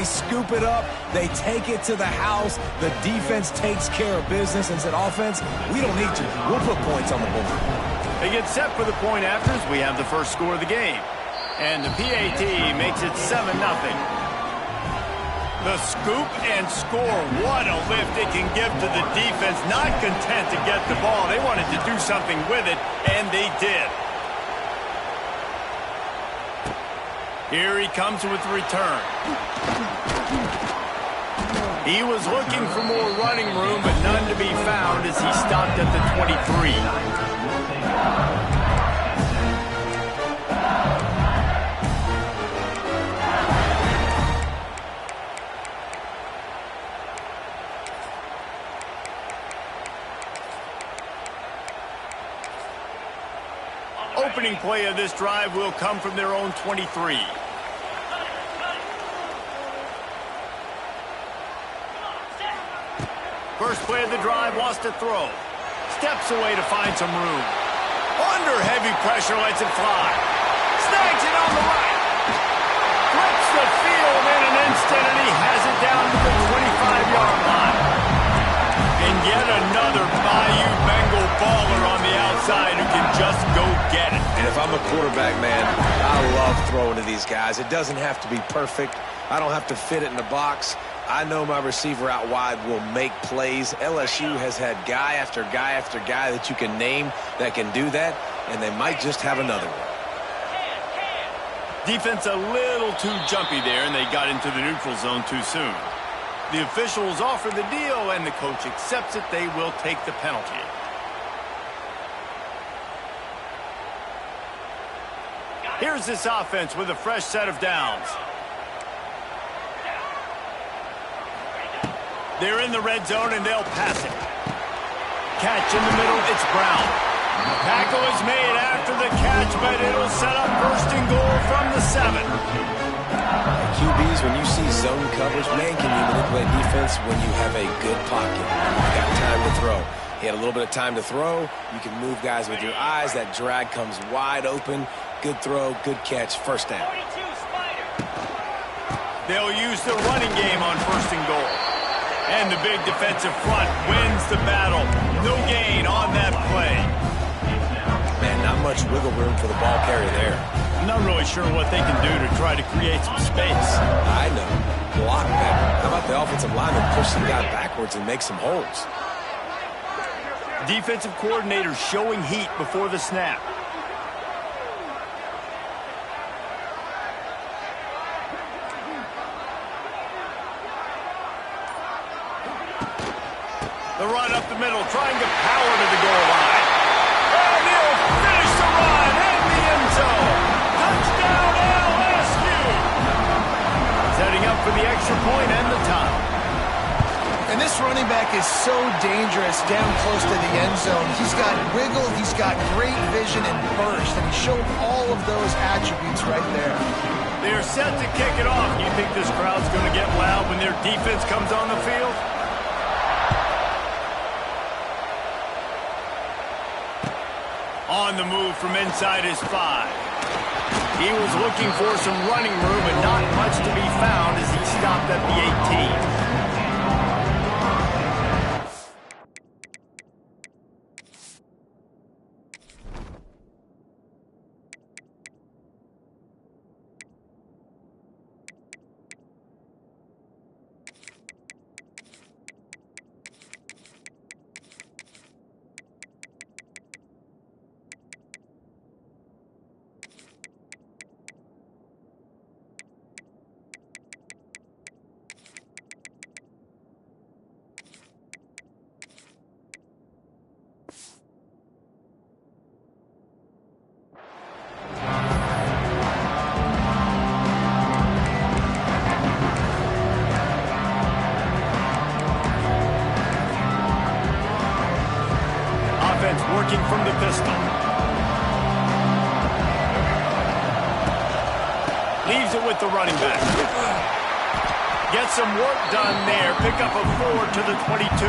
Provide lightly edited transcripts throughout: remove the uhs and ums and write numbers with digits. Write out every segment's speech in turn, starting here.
scoop it up. They take it to the house. The defense takes care of business and said, offense, we don't need you. We'll put points on the board. They get set for the point afters. We have the first score of the game. And the PAT makes it 7-0. The scoop and score. What a lift it can give to the defense. Not content to get the ball. They wanted to do something with it, and they did. Here he comes with the return. He was looking for more running room, but none to be found as he stopped at the 23. Opening play of this drive will come from their own 23. First play of the drive, wants to throw. Steps away to find some room. Under heavy pressure, lets it fly. Snags it on the right. Flips the field in an instant, and he has it down to the 25-yard line. And yet another Bayou Bengal baller on the outside who can just go get it. And if I'm a quarterback, man, I love throwing to these guys. It doesn't have to be perfect. I don't have to fit it in the box. I know my receiver out wide will make plays. LSU has had guy after guy after guy that you can name that can do that, and they might just have another one. Defense a little too jumpy there, and they got into the neutral zone too soon. The officials offer the deal, and the coach accepts it. They will take the penalty. Here's this offense with a fresh set of downs. They're in the red zone, and they'll pass it. Catch in the middle, it's Brown. Tackle is made after the catch, but it'll set up first and goal from the 7. QBs, when you see zone coverage, man, can you manipulate defense when you have a good pocket? You got time to throw. He had a little bit of time to throw. You can move guys with your eyes. That drag comes wide open. Good throw, good catch, first down. They'll use the running game on first and goal. And the big defensive front wins the battle. No gain on that play. Man, not much wiggle room for the ball carrier there. I'm not really sure what they can do to try to create some space. I know. Block better. How about the offensive lineman push some guy backwards and make some holes? Defensive coordinator showing heat before the snap. The run up the middle, trying to power to the goal line. And he'll finish the run in the end zone. Touchdown LSU. Setting up for the extra point and the tie. And this running back is so dangerous down close to the end zone. He's got wiggle, he's got great vision and burst, and he showed all of those attributes right there. They're set to kick it off. Do you think this crowd's going to get loud when their defense comes on the field? On the move from inside his 5. He was looking for some running room, but not much to be found as he stopped at the 18. Working from the pistol. Leaves it with the running back. Gets some work done there. Pick up a 4 to the 22.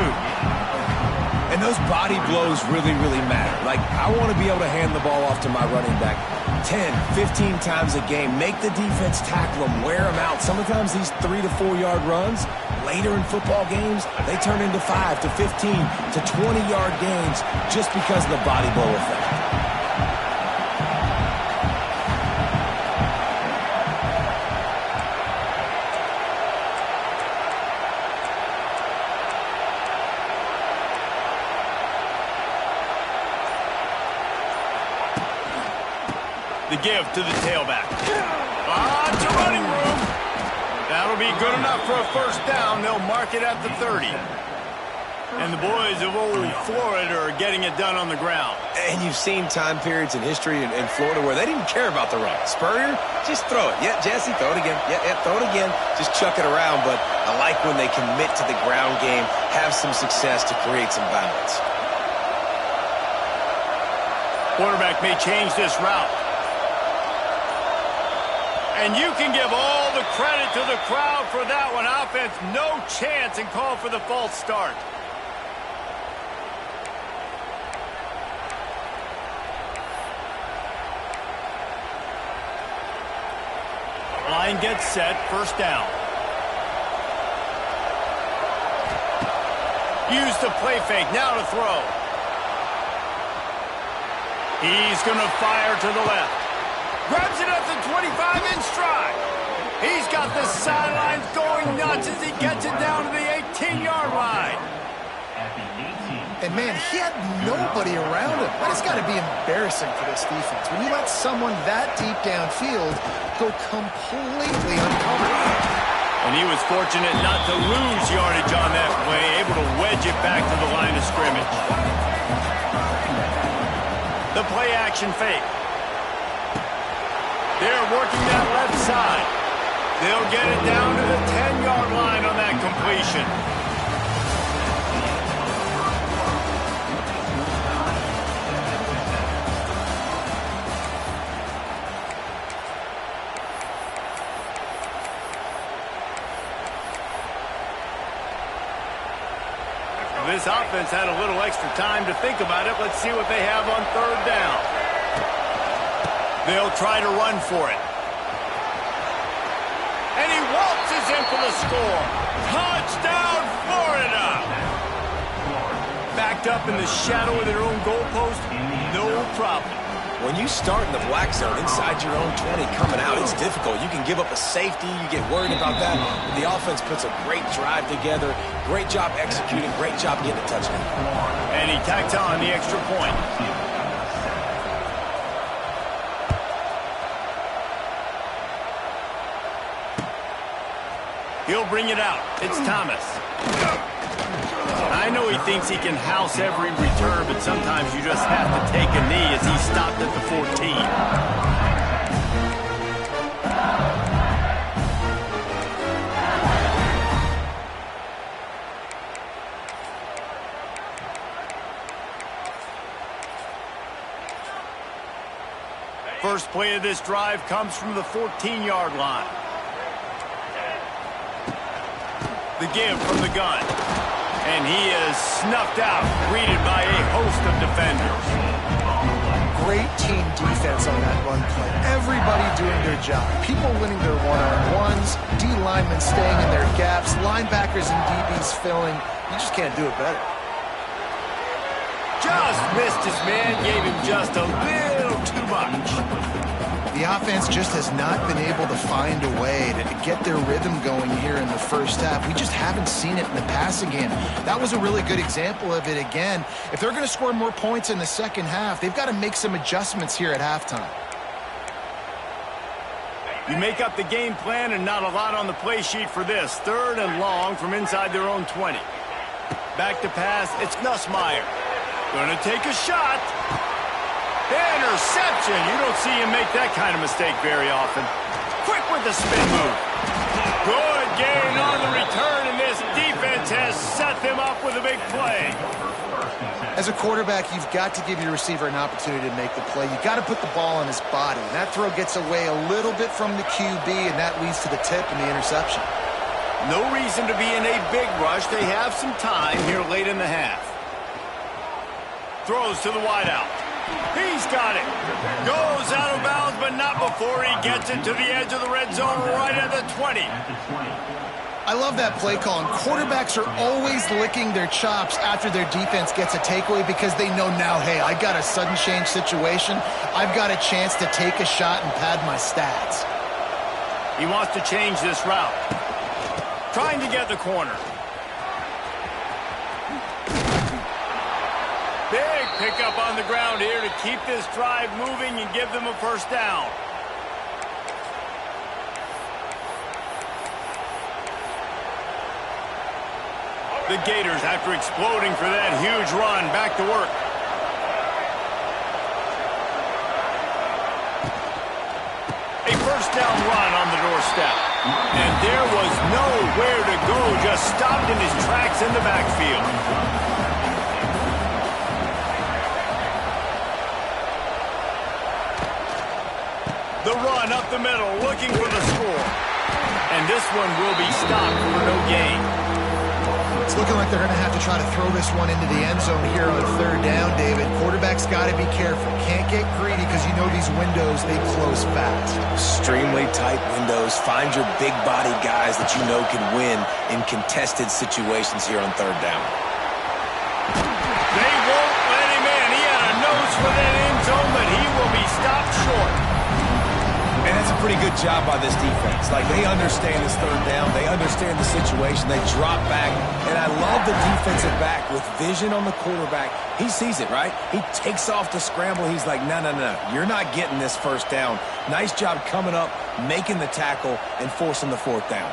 And those body blows really, really matter. Like, I want to be able to hand the ball off to my running back 10, 15 times a game. Make the defense tackle them, wear them out. Sometimes these 3 to 4 yard runs, later in football games, they turn into 5 to 15 to 20-yard gains just because of the body blow effect. The give to the tailback. Lots of running room. That'll be good enough for a first down. They'll mark it at the 30. And the boys of old Florida are getting it done on the ground. And you've seen time periods in history in Florida where they didn't care about the run. Spurrier, just throw it. Yeah, Jesse, throw it again. Yeah, throw it again. Just chuck it around. But I like when they commit to the ground game, have some success to create some balance. Quarterback may change this route. And you can give all the credit to the crowd for that one. Offense, no chance, and call for the false start. Line gets set, first down. Use the play fake, now to throw. He's going to fire to the left. Grabs it at the 25 in stride. He's got the sidelines going nuts as he gets it down to the 18-yard line. And, man, he had nobody around him. That has got to be embarrassing for this defense. When you let someone that deep downfield go completely uncovered. And he was fortunate not to lose yardage on that play, able to wedge it back to the line of scrimmage. The play action fake. They're working that left side. They'll get it down to the 10-yard line on that completion. This offense had a little extra time to think about it. Let's see what they have on third down. They'll try to run for it. And he waltzes in for the score. Touchdown, Florida! Backed up in the shadow of their own goalpost, no problem. When you start in the black zone inside your own 20 coming out, it's difficult. You can give up a safety. You get worried about that. But the offense puts a great drive together. Great job executing. Great job getting a touchdown. And he tacks on the extra point. He'll bring it out. It's Thomas. I know he thinks he can house every return, but sometimes you just have to take a knee as he stopped at the 14. First play of this drive comes from the 14-yard line. The give from the gun. And he is snuffed out, greeted by a host of defenders. Great team defense on that run play. Everybody doing their job. People winning their one-on-ones, D linemen staying in their gaps, linebackers and DBs filling. You just can't do it better. Just missed his man, gave him just a little too much. The offense just has not been able to find a way to get their rhythm going here in the first half. We just haven't seen it in the passing game. That was a really good example of it again. If they're going to score more points in the second half, they've got to make some adjustments here at halftime. You make up the game plan and not a lot on the play sheet for this. Third and long from inside their own 20. Back to pass, it's Nussmeier. Gonna take a shot. Interception. You don't see him make that kind of mistake very often. Quick with the spin move. Good gain on the return, and this defense has set them up with a big play. As a quarterback, you've got to give your receiver an opportunity to make the play. You've got to put the ball on his body. And that throw gets away a little bit from the QB, and that leads to the tip and the interception. No reason to be in a big rush. They have some time here late in the half. Throws to the wideout. He's got it. Goes out of bounds, but not before he gets it to the edge of the red zone right at the 20. I love that play call, and quarterbacks are always licking their chops after their defense gets a takeaway because they know now, hey, I got a sudden change situation. I've got a chance to take a shot and pad my stats. He wants to change this route. Trying to get the corner. Big pickup on the ground here to keep this drive moving and give them a first down. The Gators, after exploding for that huge run, back to work. A first down run on the doorstep. And there was nowhere to go, just stopped in his tracks in the backfield. The run up the middle, looking for the score. And this one will be stopped for no gain. It's looking like they're going to have to try to throw this one into the end zone here on third down, David. Quarterback's got to be careful. Can't get greedy because you know these windows, they close fast. Extremely tight windows. Find your big-body guys that you know can win in contested situations here on third down. They won't let him in. He had a nose for that end zone, but he will be stopped short. And that's a pretty good job by this defense. Like, they understand this third down. They understand the situation. They drop back. And I love the defensive back with vision on the quarterback. He sees it, right? He takes off the scramble. He's like, no, no, no. You're not getting this first down. Nice job coming up, making the tackle, and forcing the fourth down.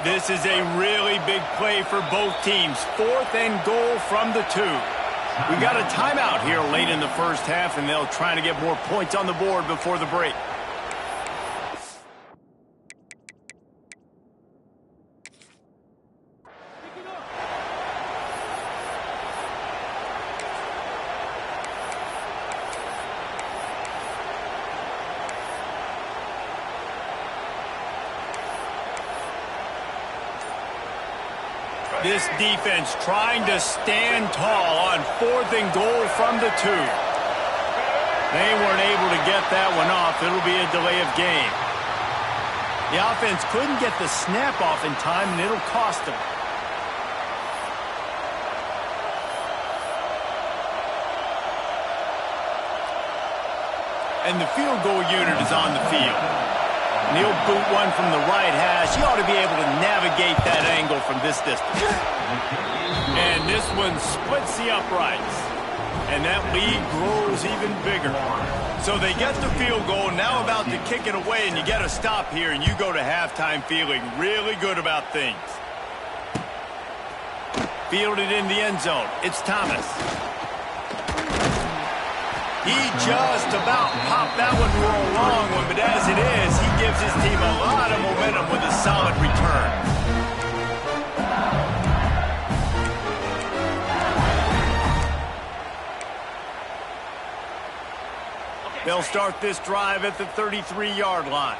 This is a really big play for both teams. 4th and goal from the 2. We got a timeout here late in the first half, and they'll try to get more points on the board before the break. This defense trying to stand tall on 4th and goal from the 2. They weren't able to get that one off. It'll be a delay of game. The offense couldn't get the snap off in time, and it'll cost them. And the field goal unit is on the field. And he'll boot one from the right hash. He ought to be able to navigate that angle from this distance. And this one splits the uprights. And that lead grows even bigger. So they get the field goal, now about to kick it away, and you get a stop here, and you go to halftime feeling really good about things. Fielded in the end zone. It's Thomas. He just about popped that one for a long one, but as it is, he gives his team a lot of momentum with a solid return. They'll start this drive at the 33-yard line.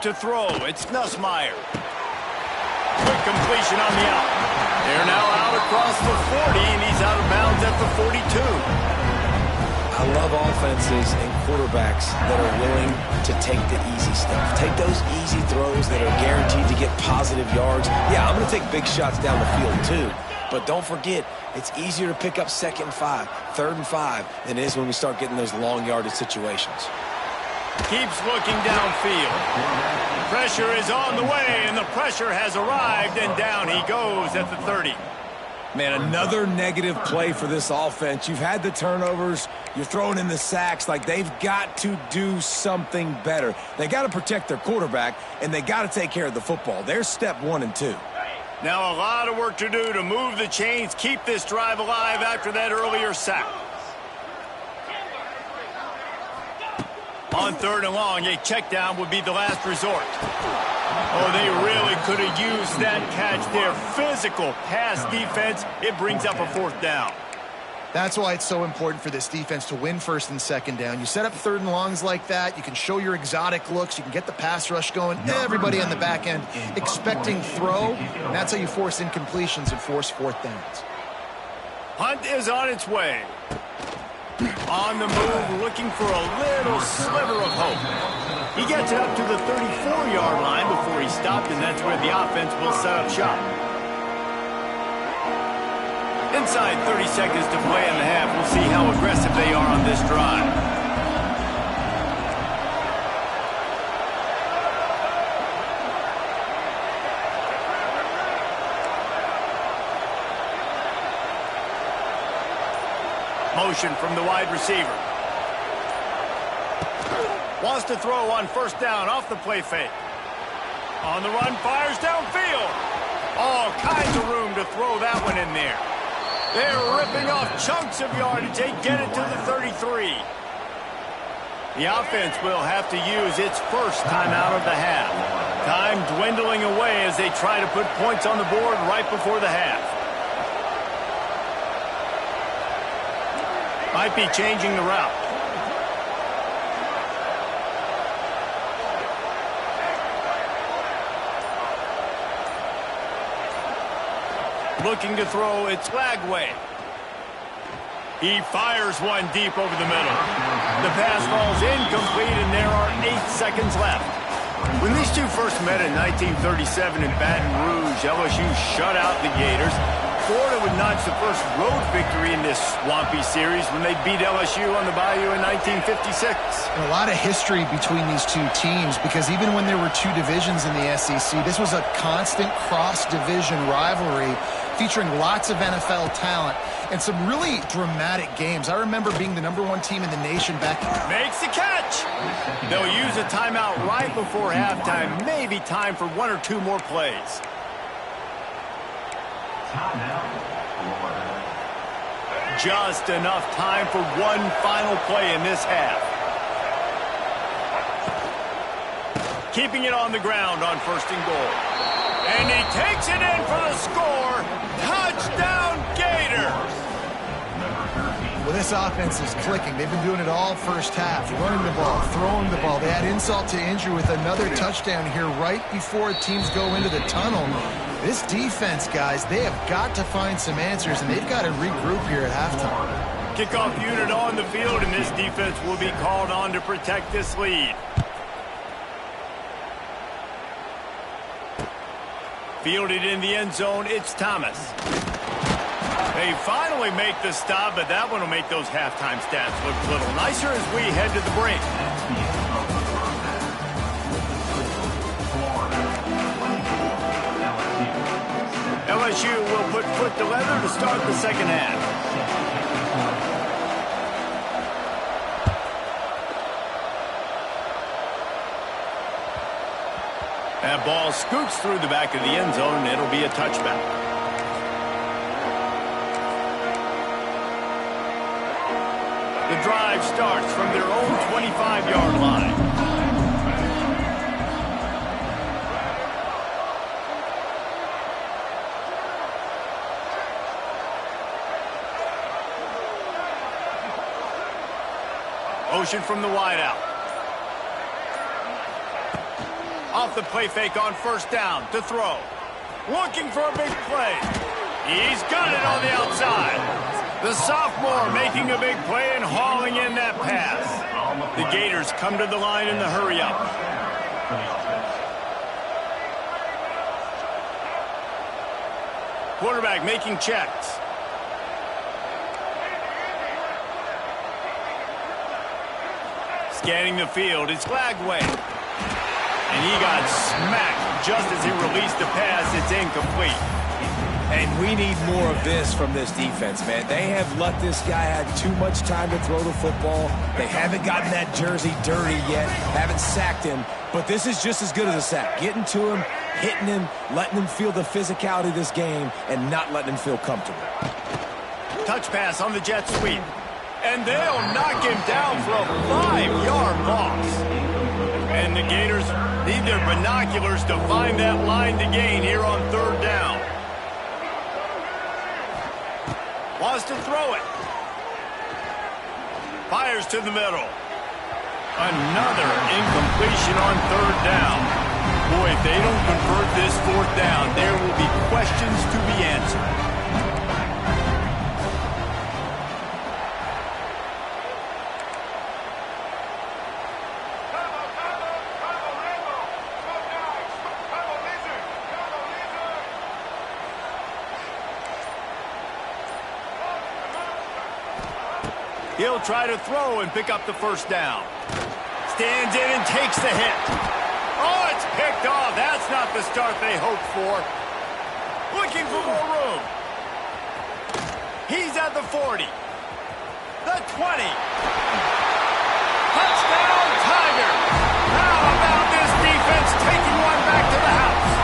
To throw, it's Nussmeier. Quick completion on the out. They're now out across the 40, and he's out of bounds at the 42. I love offenses and quarterbacks that are willing to take the easy stuff. Take those easy throws that are guaranteed to get positive yards. Yeah, I'm going to take big shots down the field too. But don't forget, it's easier to pick up 2nd and 5, 3rd and 5 than it is when we start getting those long yardage situations. Keeps looking downfield. Pressure is on the way, and the pressure has arrived, and down he goes at the 30. Man, another negative play for this offense. You've had the turnovers. You're throwing in the sacks. Like, they've got to do something better. They got to protect their quarterback, and they got to take care of the football. There's step 1 and 2. Now a lot of work to do to move the chains, keep this drive alive after that earlier sack. On 3rd and long, a check down would be the last resort. Oh, they really could have used that catch there. Physical pass defense. It brings up a 4th down. That's why it's so important for this defense to win first and second down. You set up third and longs like that. You can show your exotic looks. You can get the pass rush going. Everybody on the back end expecting throw. And that's how you force incompletions and force fourth downs. Hunt is on its way. On the move, looking for a little sliver of hope. He gets it up to the 34-yard line before he stopped, and that's where the offense will set up shop. Inside 30 seconds to play in the half. We'll see how aggressive they are on this drive. Motion from the wide receiver. Wants to throw on first down off the play fake. On the run, fires downfield. All kinds of room to throw that one in there. They're ripping off chunks of yardage. They get it to the 33. The offense will have to use its first timeout of the half. Time dwindling away as they try to put points on the board right before the half. Might be changing the route. Looking to throw, it's Lagway. He fires one deep over the middle. The pass falls incomplete, and there are 8 seconds left. When these two first met in 1937 in Baton Rouge, LSU shut out the Gators. Florida would notch the first road victory in this swampy series when they beat LSU on the Bayou in 1956. And a lot of history between these two teams, because even when there were two divisions in the SEC, this was a constant cross-division rivalry featuring lots of NFL talent and some really dramatic games. I remember being the #1 team in the nation back. Makes the catch. They'll use a timeout right before halftime. Maybe time for 1 or 2 more plays. Just enough time for one final play in this half. Keeping it on the ground on first and goal. And he takes it in for the score. Touchdown, Gators! Well, this offense is clicking. They've been doing it all first half. Running the ball, throwing the ball. They add insult to injury with another touchdown here right before teams go into the tunnel. This defense, guys, they have got to find some answers, and they've got to regroup here at halftime. Kickoff unit on the field, and this defense will be called on to protect this lead. Fielded in the end zone, it's Thomas. They finally make the stop, but that one will make those halftime stats look a little nicer as we head to the break. LSU will put foot to leather to start the second half. That ball scoots through the back of the end zone, and it'll be a touchback. The drive starts from their own 25-yard line. Motion from the wideout. Off the play fake on first down to throw. Looking for a big play. He's got it on the outside. The sophomore making a big play and hauling in that pass. The Gators come to the line in the hurry-up. Quarterback making checks. Scanning the field, it's Lagway. And he got smacked just as he released the pass. It's incomplete. And we need more of this from this defense, man. They have let this guy have too much time to throw the football. They haven't gotten that jersey dirty yet, haven't sacked him. But this is just as good as a sack. Getting to him, hitting him, letting him feel the physicality of this game, and not letting him feel comfortable. Touch pass on the jet sweep. And they'll knock him down for a 5-yard loss. And the Gators need their binoculars to find that line to gain here on third down. Wants to throw it. Fires to the middle. Another incompletion on third down. Boy, if they don't convert this fourth down, there will be questions to be answered. He'll try to throw and pick up the first down. Stands in and takes the hit. Oh, it's picked off. That's not the start they hoped for. Looking for more room. He's at the 40. The 20. Touchdown, Tiger. How about this defense taking one back to the house?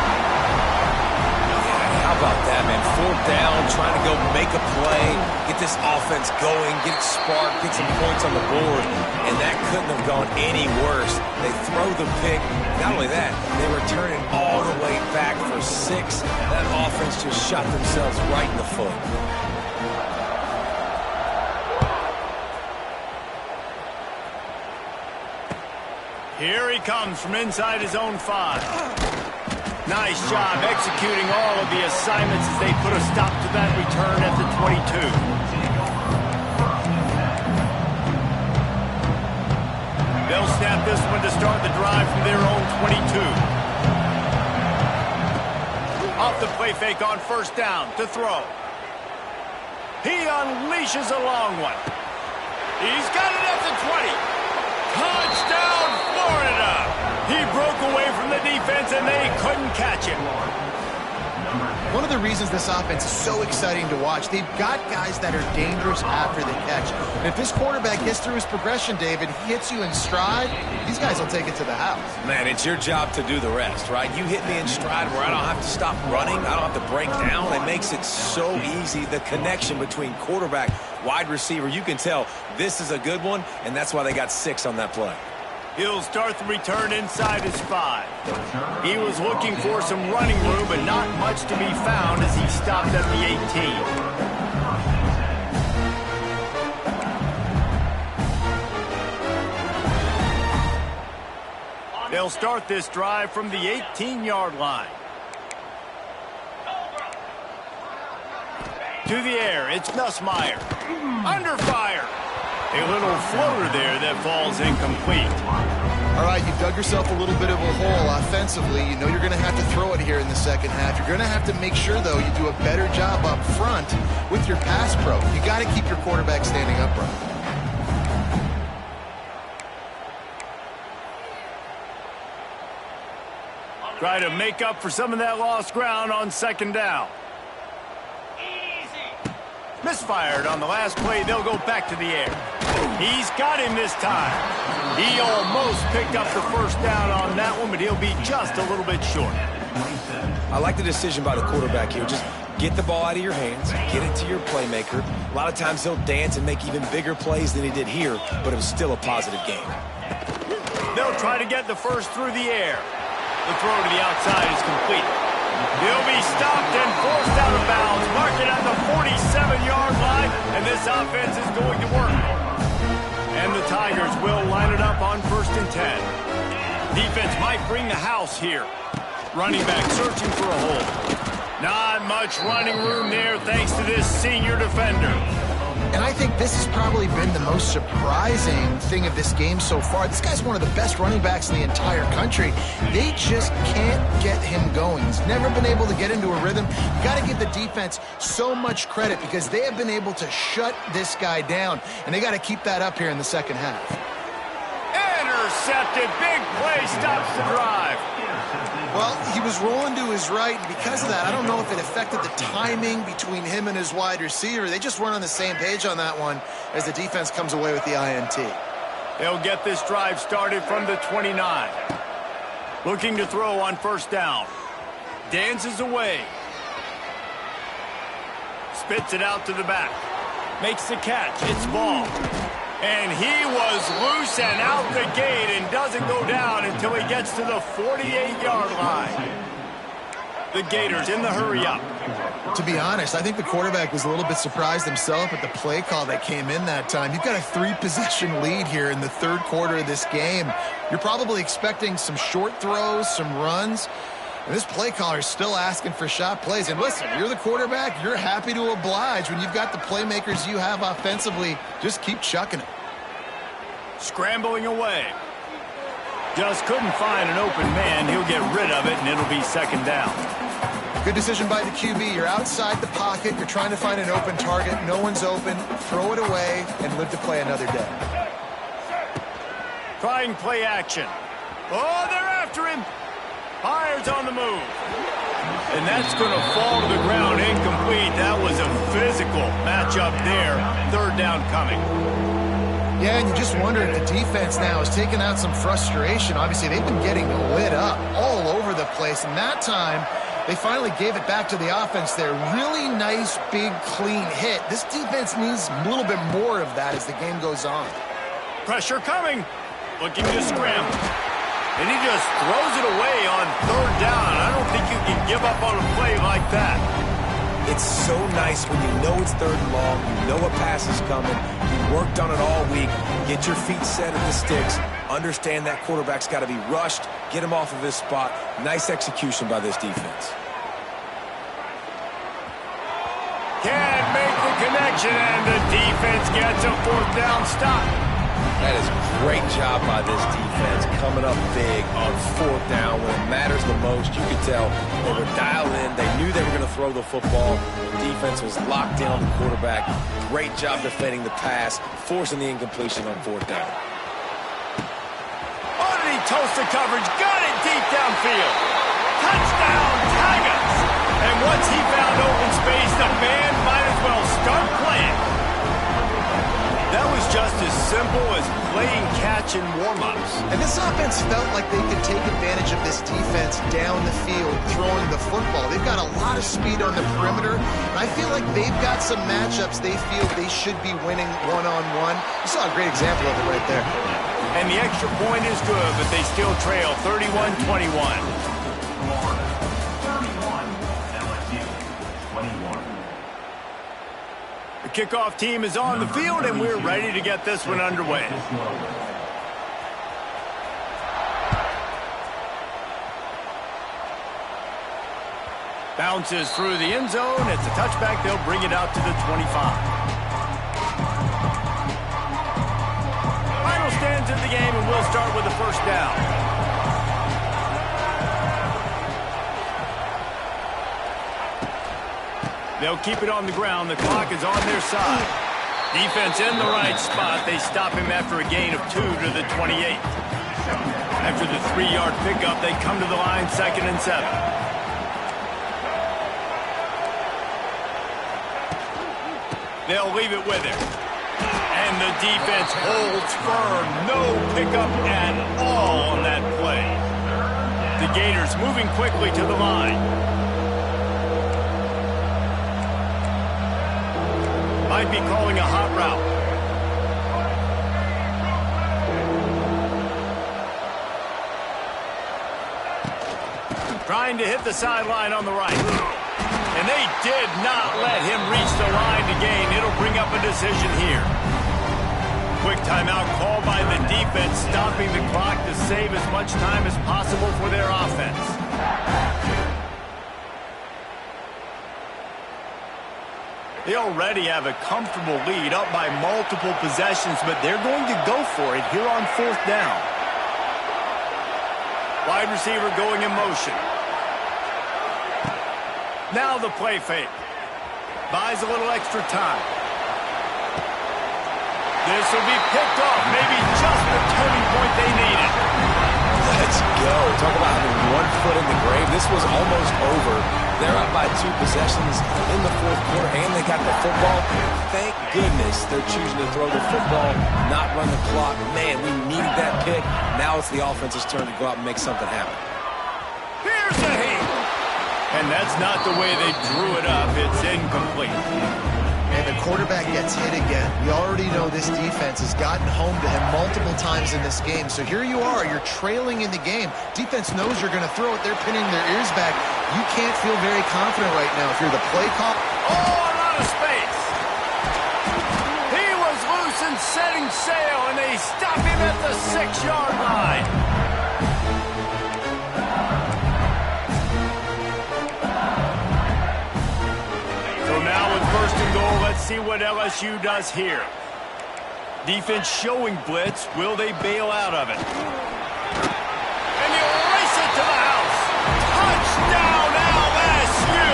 How about that, man? Fourth down, trying to go make a play, get this offense going, get it sparked, get some points on the board, and that couldn't have gone any worse. They throw the pick. Not only that, they return it all the way back for 6. That offense just shot themselves right in the foot. Here he comes from inside his own 5. Nice job executing all of the assignments as they put a stop to that return at the 22. They'll snap this one to start the drive from their own 22. Off the play fake on first down to throw. He unleashes a long one. He's got it at the 20. Touchdown, Florida! He broke away from the defense, and they couldn't catch him. One of the reasons this offense is so exciting to watch, they've got guys that are dangerous after the catch. And if this quarterback gets through his progression, David, he hits you in stride, these guys will take it to the house. Man, it's your job to do the rest, right? You hit me in stride where I don't have to stop running, I don't have to break down. It makes it so easy. The connection between quarterback, wide receiver, you can tell this is a good one, and that's why they got 6 on that play. He'll start the return inside his 5. He was looking for some running room, but not much to be found as he stopped at the 18. They'll start this drive from the 18-yard line. To the air, it's Nussmeier. Under fire. A little floater there that falls incomplete. All right, you've dug yourself a little bit of a hole offensively. You know you're going to have to throw it here in the second half. You're going to have to make sure, though, you do a better job up front with your pass pro. You got to keep your quarterback standing upright. Try to make up for some of that lost ground on second down. Misfired on the last play. They'll go back to the air. He's got him this time. He almost picked up the first down on that one, but he'll be just a little bit short. I like the decision by the quarterback here. Just get the ball out of your hands, get it to your playmaker. A lot of times he'll dance and make even bigger plays than he did here, but it was still a positive game. They'll try to get the first through the air. The throw to the outside is complete. He'll be stopped and forced out of bounds. Mark it at the 47-yard line, and this offense is going to work. And the Tigers will line it up on 1st and 10. Defense might bring the house here. Running back searching for a hole. Not much running room there thanks to this senior defender. And I think this has probably been the most surprising thing of this game so far. This guy's one of the best running backs in the entire country. They just can't get him going. He's never been able to get into a rhythm. You got to give the defense so much credit because they have been able to shut this guy down. And they got to keep that up here in the second half. Intercepted. Big play stops the drive. Well, he was rolling to his right, and because of that, I don't know if it affected the timing between him and his wide receiver. They just weren't on the same page on that one as the defense comes away with the INT. They'll get this drive started from the 29. Looking to throw on first down. Dances away. Spits it out to the back. Makes the catch. It's ball. And he was loose and out the gate and doesn't go down until he gets to the 48-yard line. The Gators in the hurry-up. To be honest, I think the quarterback was a little bit surprised himself at the play call that came in that time. You've got a 3-possession lead here in the third quarter of this game. You're probably expecting some short throws, some runs. And this play caller is still asking for shot plays. And listen, you're the quarterback. You're happy to oblige when you've got the playmakers you have offensively. Just keep chucking it. Scrambling away. Just couldn't find an open man. He'll get rid of it, and it'll be second down. Good decision by the QB. You're outside the pocket. You're trying to find an open target. No one's open. Throw it away and live to play another day. Trying play action. Oh, they're after him. Fires on the move. And that's going to fall to the ground incomplete. That was a physical matchup there. Third down coming. Yeah, and you just wonder if the defense now is taking out some frustration. Obviously, they've been getting lit up all over the place. And that time, they finally gave it back to the offense there. Really nice, big, clean hit. This defense needs a little bit more of that as the game goes on. Pressure coming. Looking to scramble. And he just throws it away on third down. I don't think you can give up on a play like that. It's so nice when you know it's third and long, you know a pass is coming, you worked on it all week, get your feet set at the sticks, understand that quarterback's got to be rushed, get him off of his spot. Nice execution by this defense. Can't make the connection, and the defense gets a fourth down stop. That is a great job by this defense, coming up big on fourth down when it matters the most. You could tell they were dialed in. They knew they were going to throw the football. The defense was locked in on the quarterback. Great job defending the pass, forcing the incompletion on fourth down. Oh, did he toast the coverage? Got it deep downfield. Touchdown, Tigers! And once he found open space, the man might as well start playing. That was just as simple as playing catch in warm-ups. And this offense felt like they could take advantage of this defense down the field, throwing the football. They've got a lot of speed on the perimeter, and I feel like they've got some matchups they feel they should be winning one-on-one. You saw a great example of it right there. And the extra point is good, but they still trail 31-21. The kickoff team is on the field, and we're ready to get this one underway. Bounces through the end zone. It's a touchback. They'll bring it out to the 25. Final stands of the game, and we'll start with the first down. They'll keep it on the ground. The clock is on their side. Defense in the right spot. They stop him after a gain of 2 to the 28. After the 3-yard pickup, they come to the line, 2nd and 7. They'll leave it with him. And the defense holds firm. No pickup at all on that play. The Gators moving quickly to the line. Might be calling a hot route. Trying to hit the sideline on the right. And they did not let him reach the line to gain. It'll bring up a decision here. Quick timeout called by the defense, stopping the clock to save as much time as possible for their offense. They already have a comfortable lead, up by multiple possessions, but they're going to go for it here on fourth down. Wide receiver going in motion. Now the play fake. Buys a little extra time. This will be picked off, maybe just the turning point they needed. Let's go. Talk about having one foot in the grave. This was almost over. They're up by 2 possessions in the fourth quarter, and they got the football. Thank goodness they're choosing to throw the football, not run the clock. Man, we needed that pick. Now it's the offense's turn to go out and make something happen. Here's the heat. And that's not the way they drew it up. It's incomplete. and the quarterback gets hit again. We already know this defense has gotten home to him multiple times in this game. So here you are, you're trailing in the game. Defense knows you're going to throw it. They're pinning their ears back. You can't feel very confident right now if you're the play call. Oh, a lot of space. He was loose and setting sail, and they stop him at the 6-yard line. So now with first and goal, let's see what LSU does here. Defense showing blitz. Will they bail out of it? And you race it to the house. Touchdown, LSU!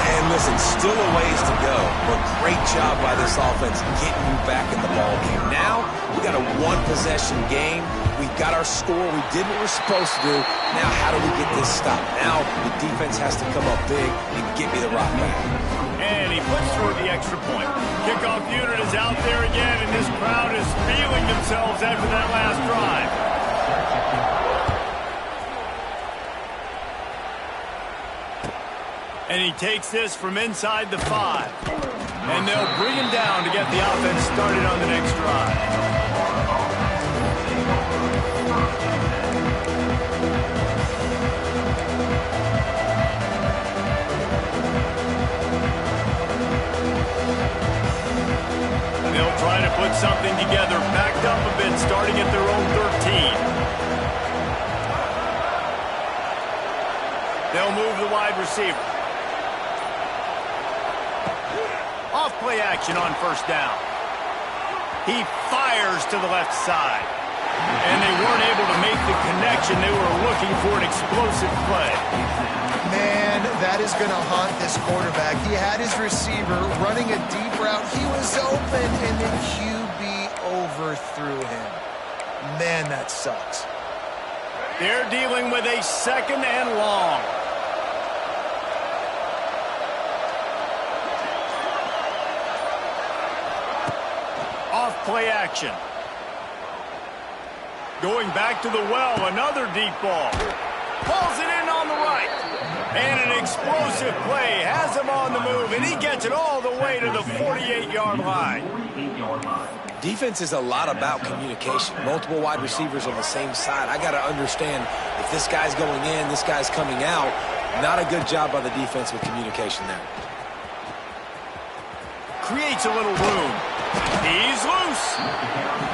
And listen, still a ways to go, but great job by this offense getting you back in the ball game. Now, we got a one-possession game. We got our score. We did what we're supposed to do. Now, how do we get this stopped? Now, the defense has to come up big and get me the rock back. And he puts through the extra point. Kickoff unit is out there again, and this crowd is feeling themselves after that last drive. And he takes this from inside the 5. And they'll bring him down to get the offense started on the next drive. They'll try to put something together, backed up a bit, starting at their own 13. They'll move the wide receiver. Off play action on first down. He fires to the left side. And they weren't able to make the connection. They were looking for an explosive play. Man, that is going to haunt this quarterback. He had his receiver running a deep route. He was open, and the QB overthrew him. Man, that sucks. They're dealing with a second and long. Off play action. Going back to the well, another deep ball. Pulls it in on the right. And an explosive play has him on the move, and he gets it all the way to the 48-yard line. Defense is a lot about communication. Multiple wide receivers on the same side. I got to understand if this guy's going in, this guy's coming out. Not a good job by the defense with communication there. Creates a little room. He's loose.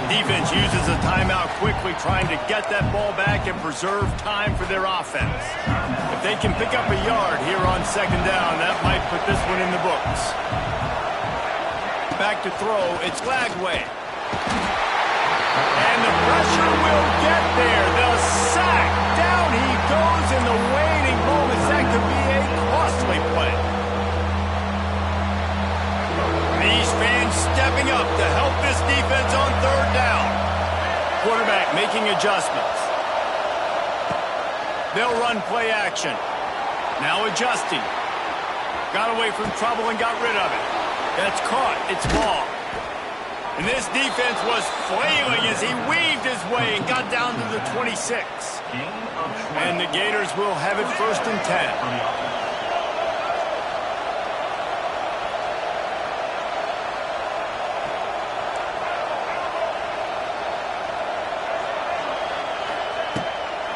Defense uses a timeout quickly, trying to get that ball back and preserve time for their offense. If they can pick up a yard here on second down, that might put this one in the books. Back to throw, it's Lagway. And the pressure will get there. The sack. Down he goes in the waning moments. That could be a costly play. These fans stepping up to help this defense on third down. Quarterback making adjustments. They'll run play action. Now adjusting. Got away from trouble and got rid of it. That's caught. It's ball. And this defense was flailing as he weaved his way and got down to the 26. And the Gators will have it first and 10.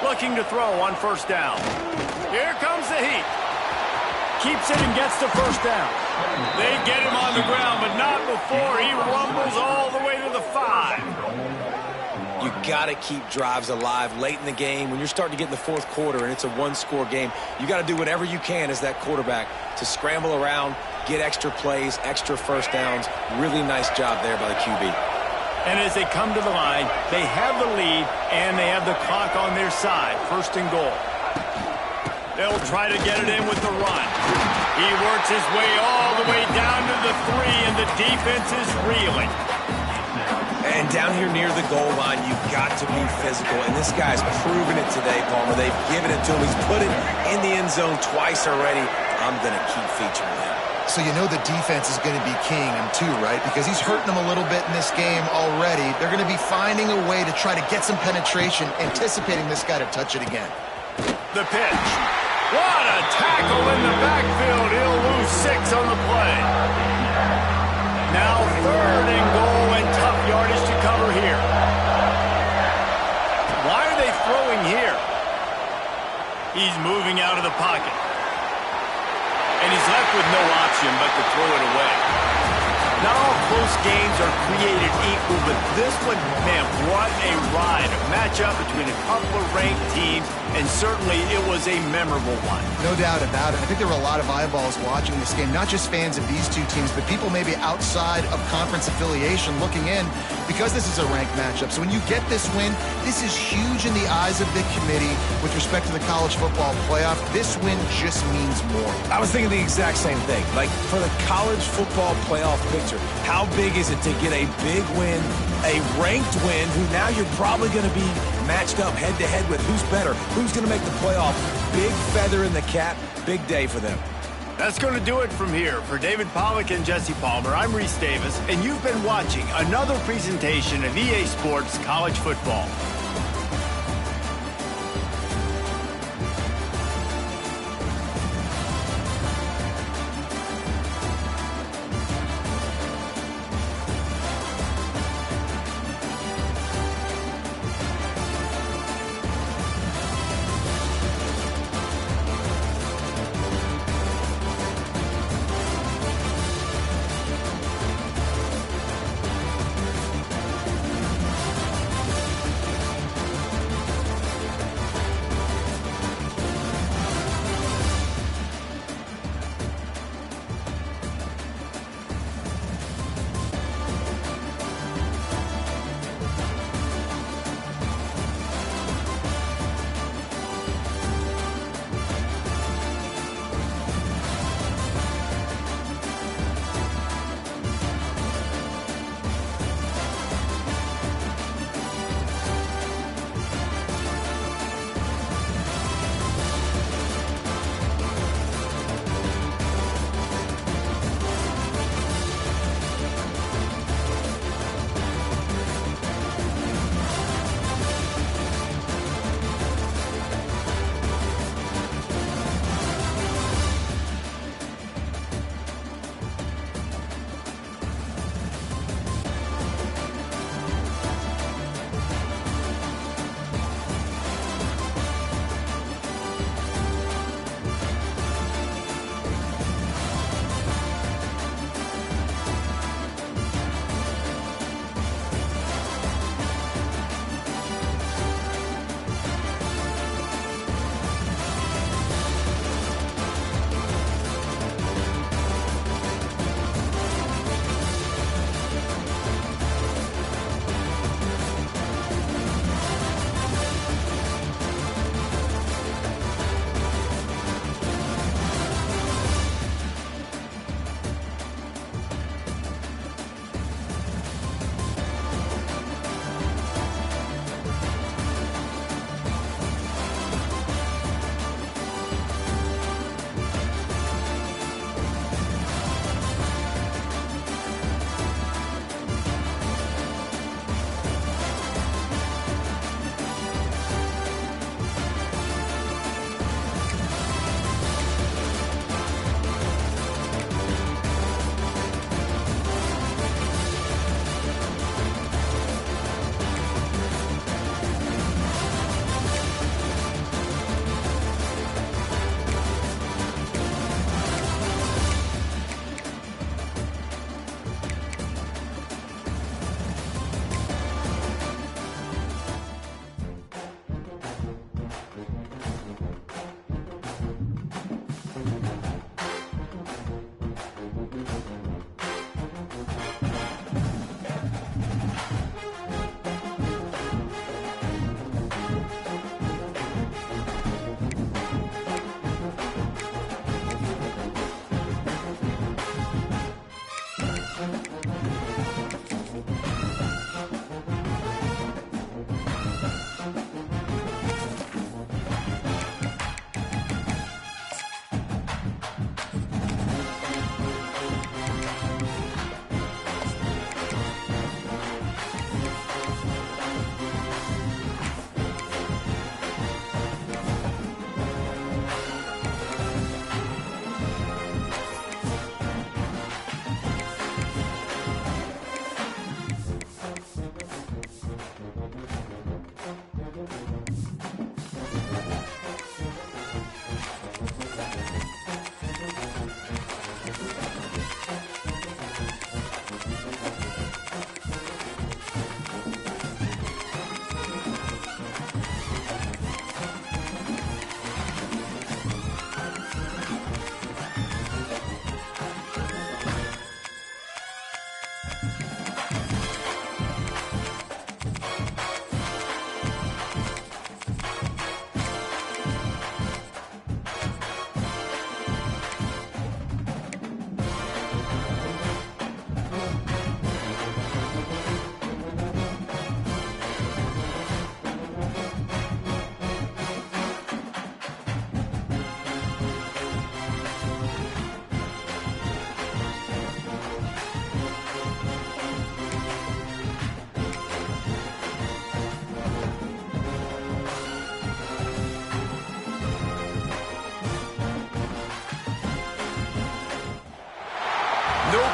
Looking to throw on first down. Here comes the heat. Keeps it and gets the first down. They get him on the ground, but not before he rumbles all the way to the 5. You got to keep drives alive late in the game. When you're starting to get in the fourth quarter and it's a one-score game, you got to do whatever you can as that quarterback to scramble around, get extra plays, extra first downs. Really nice job there by the QB. And as they come to the line, they have the lead and they have the clock on their side. First and goal. They'll try to get it in with the run. He works his way all the way down to the 3, and the defense is reeling. And down here near the goal line, you've got to be physical. And this guy's proven it today, Palmer. They've given it to him. He's put it in the end zone twice already. I'm going to keep featuring him. So you know the defense is going to be keying him too, right? Because he's hurting them a little bit in this game already. They're going to be finding a way to try to get some penetration, anticipating this guy to touch it again. The pitch. What a tackle in the backfield. He'll lose 6 on the play. Now 3rd and goal and tough yardage to cover here. Why are they throwing here? He's moving out of the pocket. And he's left with no option but to throw it away. Not all close games are created equal, but this one, man, what a ride. A matchup between a couple of ranked teams, and certainly it was a memorable one. No doubt about it. I think there were a lot of eyeballs watching this game, not just fans of these two teams, but people maybe outside of conference affiliation looking in because this is a ranked matchup. So when you get this win, this is huge in the eyes of the committee with respect to the college football playoff. This win just means more. I was thinking the exact same thing. Like, for the college football playoff picture, how big is it to get a big win, a ranked win, who now you're probably going to be matched up head-to-head with who's better, who's going to make the playoff. Big feather in the cap, big day for them. That's going to do it from here. For David Pollack and Jesse Palmer, I'm Reese Davis, and you've been watching another presentation of EA Sports College Football.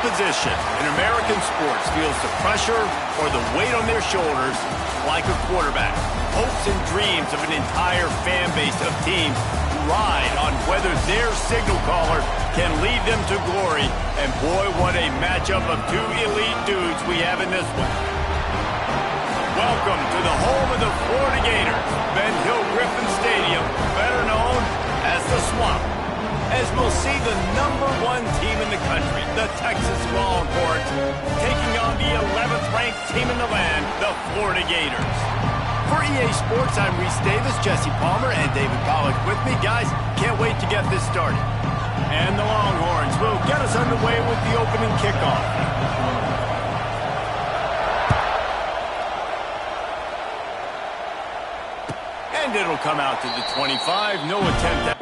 position in American sports feels the pressure or the weight on their shoulders like a quarterback. Hopes and dreams of an entire fan base of teams ride on whether their signal caller can lead them to glory. And boy, what a matchup of two elite dudes we have in this one. Welcome to the home of the Florida Gators, Ben Hill Griffin Stadium, better known as the Swamp. As we'll see the #1 team in the country, the Texas Longhorns, taking on the 11th ranked team in the land, the Florida Gators. For EA Sports, I'm Reese Davis, Jesse Palmer, and David Pollack with me. Guys, can't wait to get this started. And the Longhorns will get us underway with the opening kickoff. And it'll come out to the 25. No attempt at...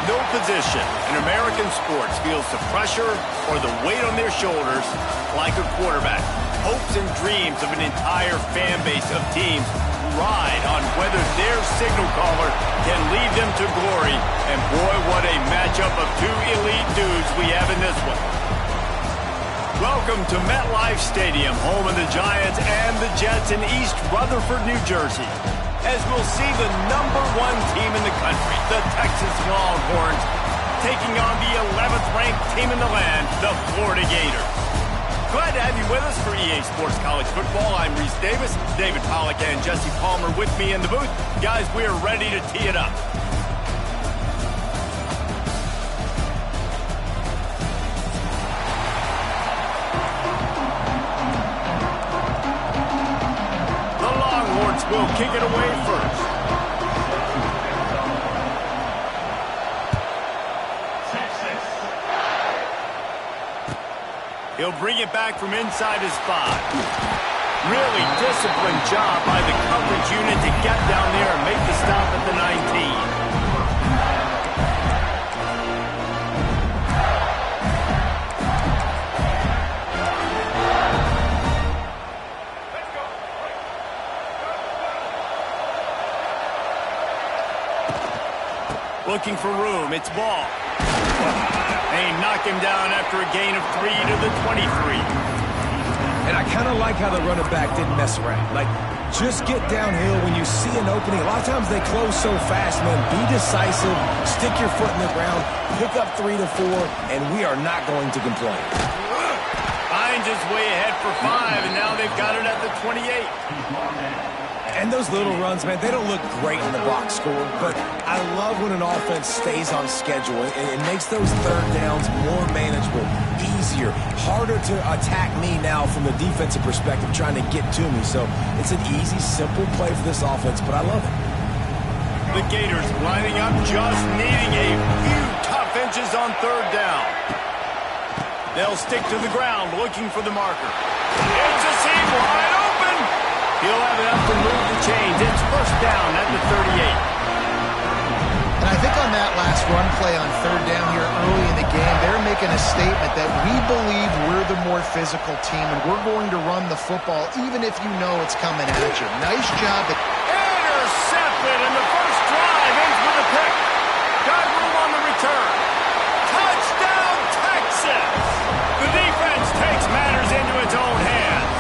No position in American sports feels the pressure or the weight on their shoulders like a quarterback. Hopes and dreams of an entire fan base of teams ride on whether their signal caller can lead them to glory. And boy, what a matchup of two elite dudes we have in this one. Welcome to MetLife Stadium, home of the Giants and the Jets in East Rutherford, New Jersey. As we'll see the #1 team in the country, the Texas Longhorns, taking on the 11th ranked team in the land, the Florida Gators. Glad to have you with us for EA Sports College Football. I'm Reese Davis, David Pollack and Jesse Palmer with me in the booth. Guys, we are ready to tee it up. Will kick it away first. He'll bring it back from inside his 5. Really disciplined job by the coverage unit to get down there and make the stop at the 19. Looking for room. It's ball. They knock him down after a gain of 3 to the 23. And I kind of like how the running back didn't mess around. Like, just get downhill when you see an opening. A lot of times they close so fast, man. Be decisive. Stick your foot in the ground. Pick up 3 to 4, and we are not going to complain. Hines is way ahead for 5, and now they've got it at the 28. And those little runs, man, they don't look great in the box score, but I love when an offense stays on schedule. It makes those third downs more manageable, easier, harder to attack me now from the defensive perspective trying to get to me. So it's an easy, simple play for this offense, but I love it. The Gators lining up, just needing a few tough inches on third down. They'll stick to the ground, looking for the marker. It's a seam wide open. He'll have enough to move the chains. It's first down at the 38. And I think on that last run play on third down here early in the game, they're making a statement that we believe we're the more physical team, and we're going to run the football even if you know it's coming at you. Nice job. Intercepted, and the first drive ends with a pick. Got room on the return. Touchdown, Texas! The defense takes matters into its own hands.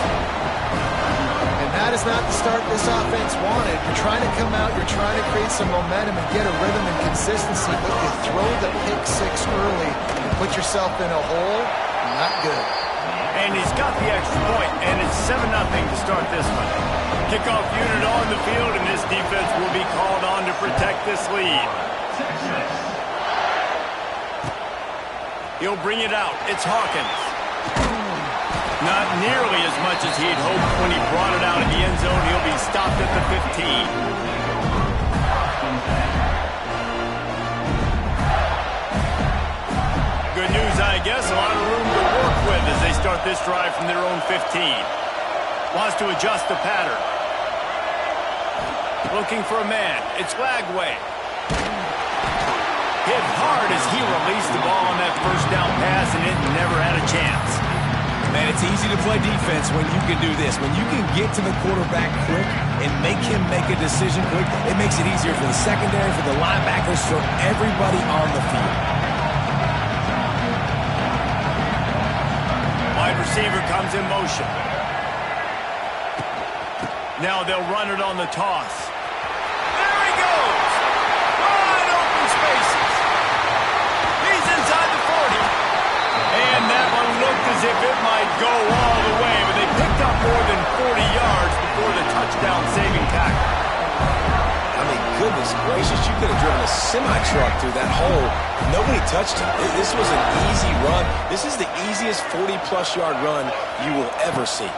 And that is not the start this offense wanted. You're trying to come out, you're trying to create some momentum and get a rhythm and consistency, but you throw the pick six early and put yourself in a hole, not good. And he's got the extra point, and it's 7-0 to start this one. Kickoff unit on the field, and this defense will be called on to protect this lead. He'll bring it out. It's Hawkins. Not nearly as much as he'd hoped when he brought it out of the end zone. He'll be stopped at the 15. Good news, I guess. A lot of room to work with as they start this drive from their own 15. Wants to adjust the pattern. Looking for a man. It's Lagway. Hit hard as he released the ball on that first down pass, and it never had a chance. Man, it's easy to play defense when you can do this. When you can get to the quarterback quick and make him make a decision quick, it makes it easier for the secondary, for the linebackers, for everybody on the field. Wide receiver comes in motion. Now they'll run it on the toss. There he goes! Wide open spaces. He's inside the 40. And that one looked as if it might go all the way, but they picked up more than 40 yards before the touchdown-saving tackle. I mean, goodness gracious, you could have driven a semi-truck through that hole. Nobody touched him. This was an easy run. This is the easiest 40-plus yard run you will ever see.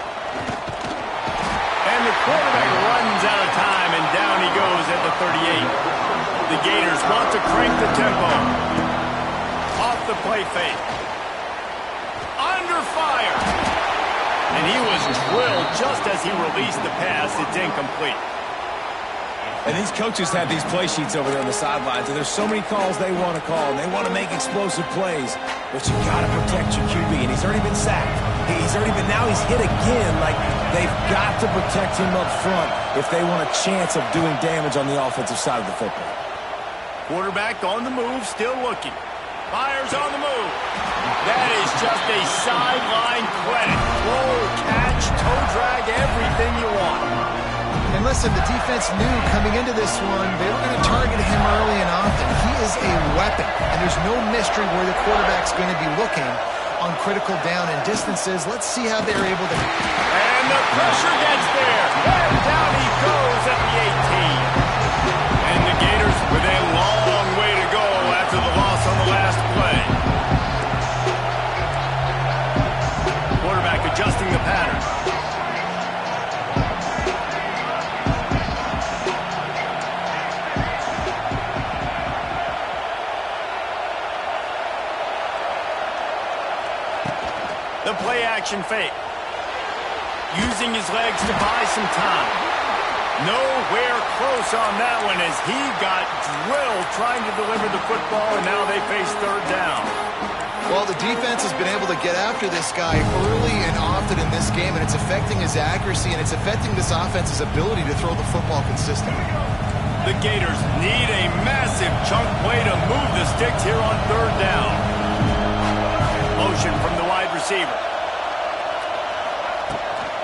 And the quarterback runs out of time, and down he goes at the 38. The Gators want to crank the tempo. Off the play fake. Under fire. And he was drilled just as he released the pass. It's incomplete. And these coaches have these play sheets over there on the sidelines, and there's so many calls they want to call, and they want to make explosive plays. But you got to protect your QB, and he's already been sacked. Now he's hit again. Like, they've got to protect him up front if they want a chance of doing damage on the offensive side of the football. Quarterback on the move, still looking. Fires on the move. That is just a sideline credit. Roll, catch, toe drag, everything you want. And listen, the defense knew coming into this one, they were going to target him early and often. He is a weapon, and there's no mystery where the quarterback's going to be looking on critical down and distances. Let's see how they're able to... And the pressure gets there. And down he goes at the 18. And the Gators with a long way to go after the loss on the last play. Quarterback adjusting the pattern. The play-action fake. Using his legs to buy some time. Nowhere close on that one as he got drilled trying to deliver the football, and now they face third down. Well, the defense has been able to get after this guy early and often in this game, and it's affecting his accuracy, and it's affecting this offense's ability to throw the football consistently. The Gators need a massive chunk play to move the sticks here on third down. Motion from the wide receiver.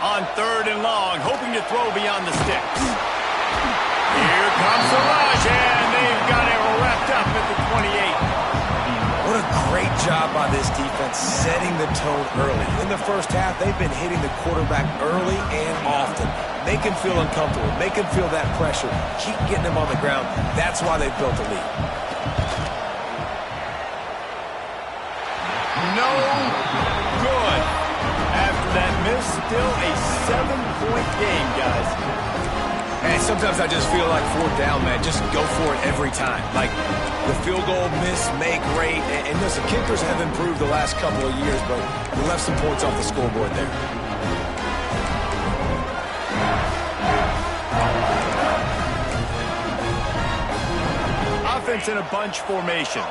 On third and long, hoping to throw beyond the sticks. Here comes the rush, and they've got it wrapped up at the 28. What a great job by this defense setting the tone early. In the first half, they've been hitting the quarterback early and often. Make him feel uncomfortable. Make him feel that pressure. Keep getting him on the ground. That's why they've built a lead. No good. After that miss, still a 7-point game, guys. And sometimes I just feel like fourth down, man. Just go for it every time. Like the field goal miss, make great. And listen, kickers have improved the last couple of years, but we left some points off the scoreboard there. Offense in a bunch formation.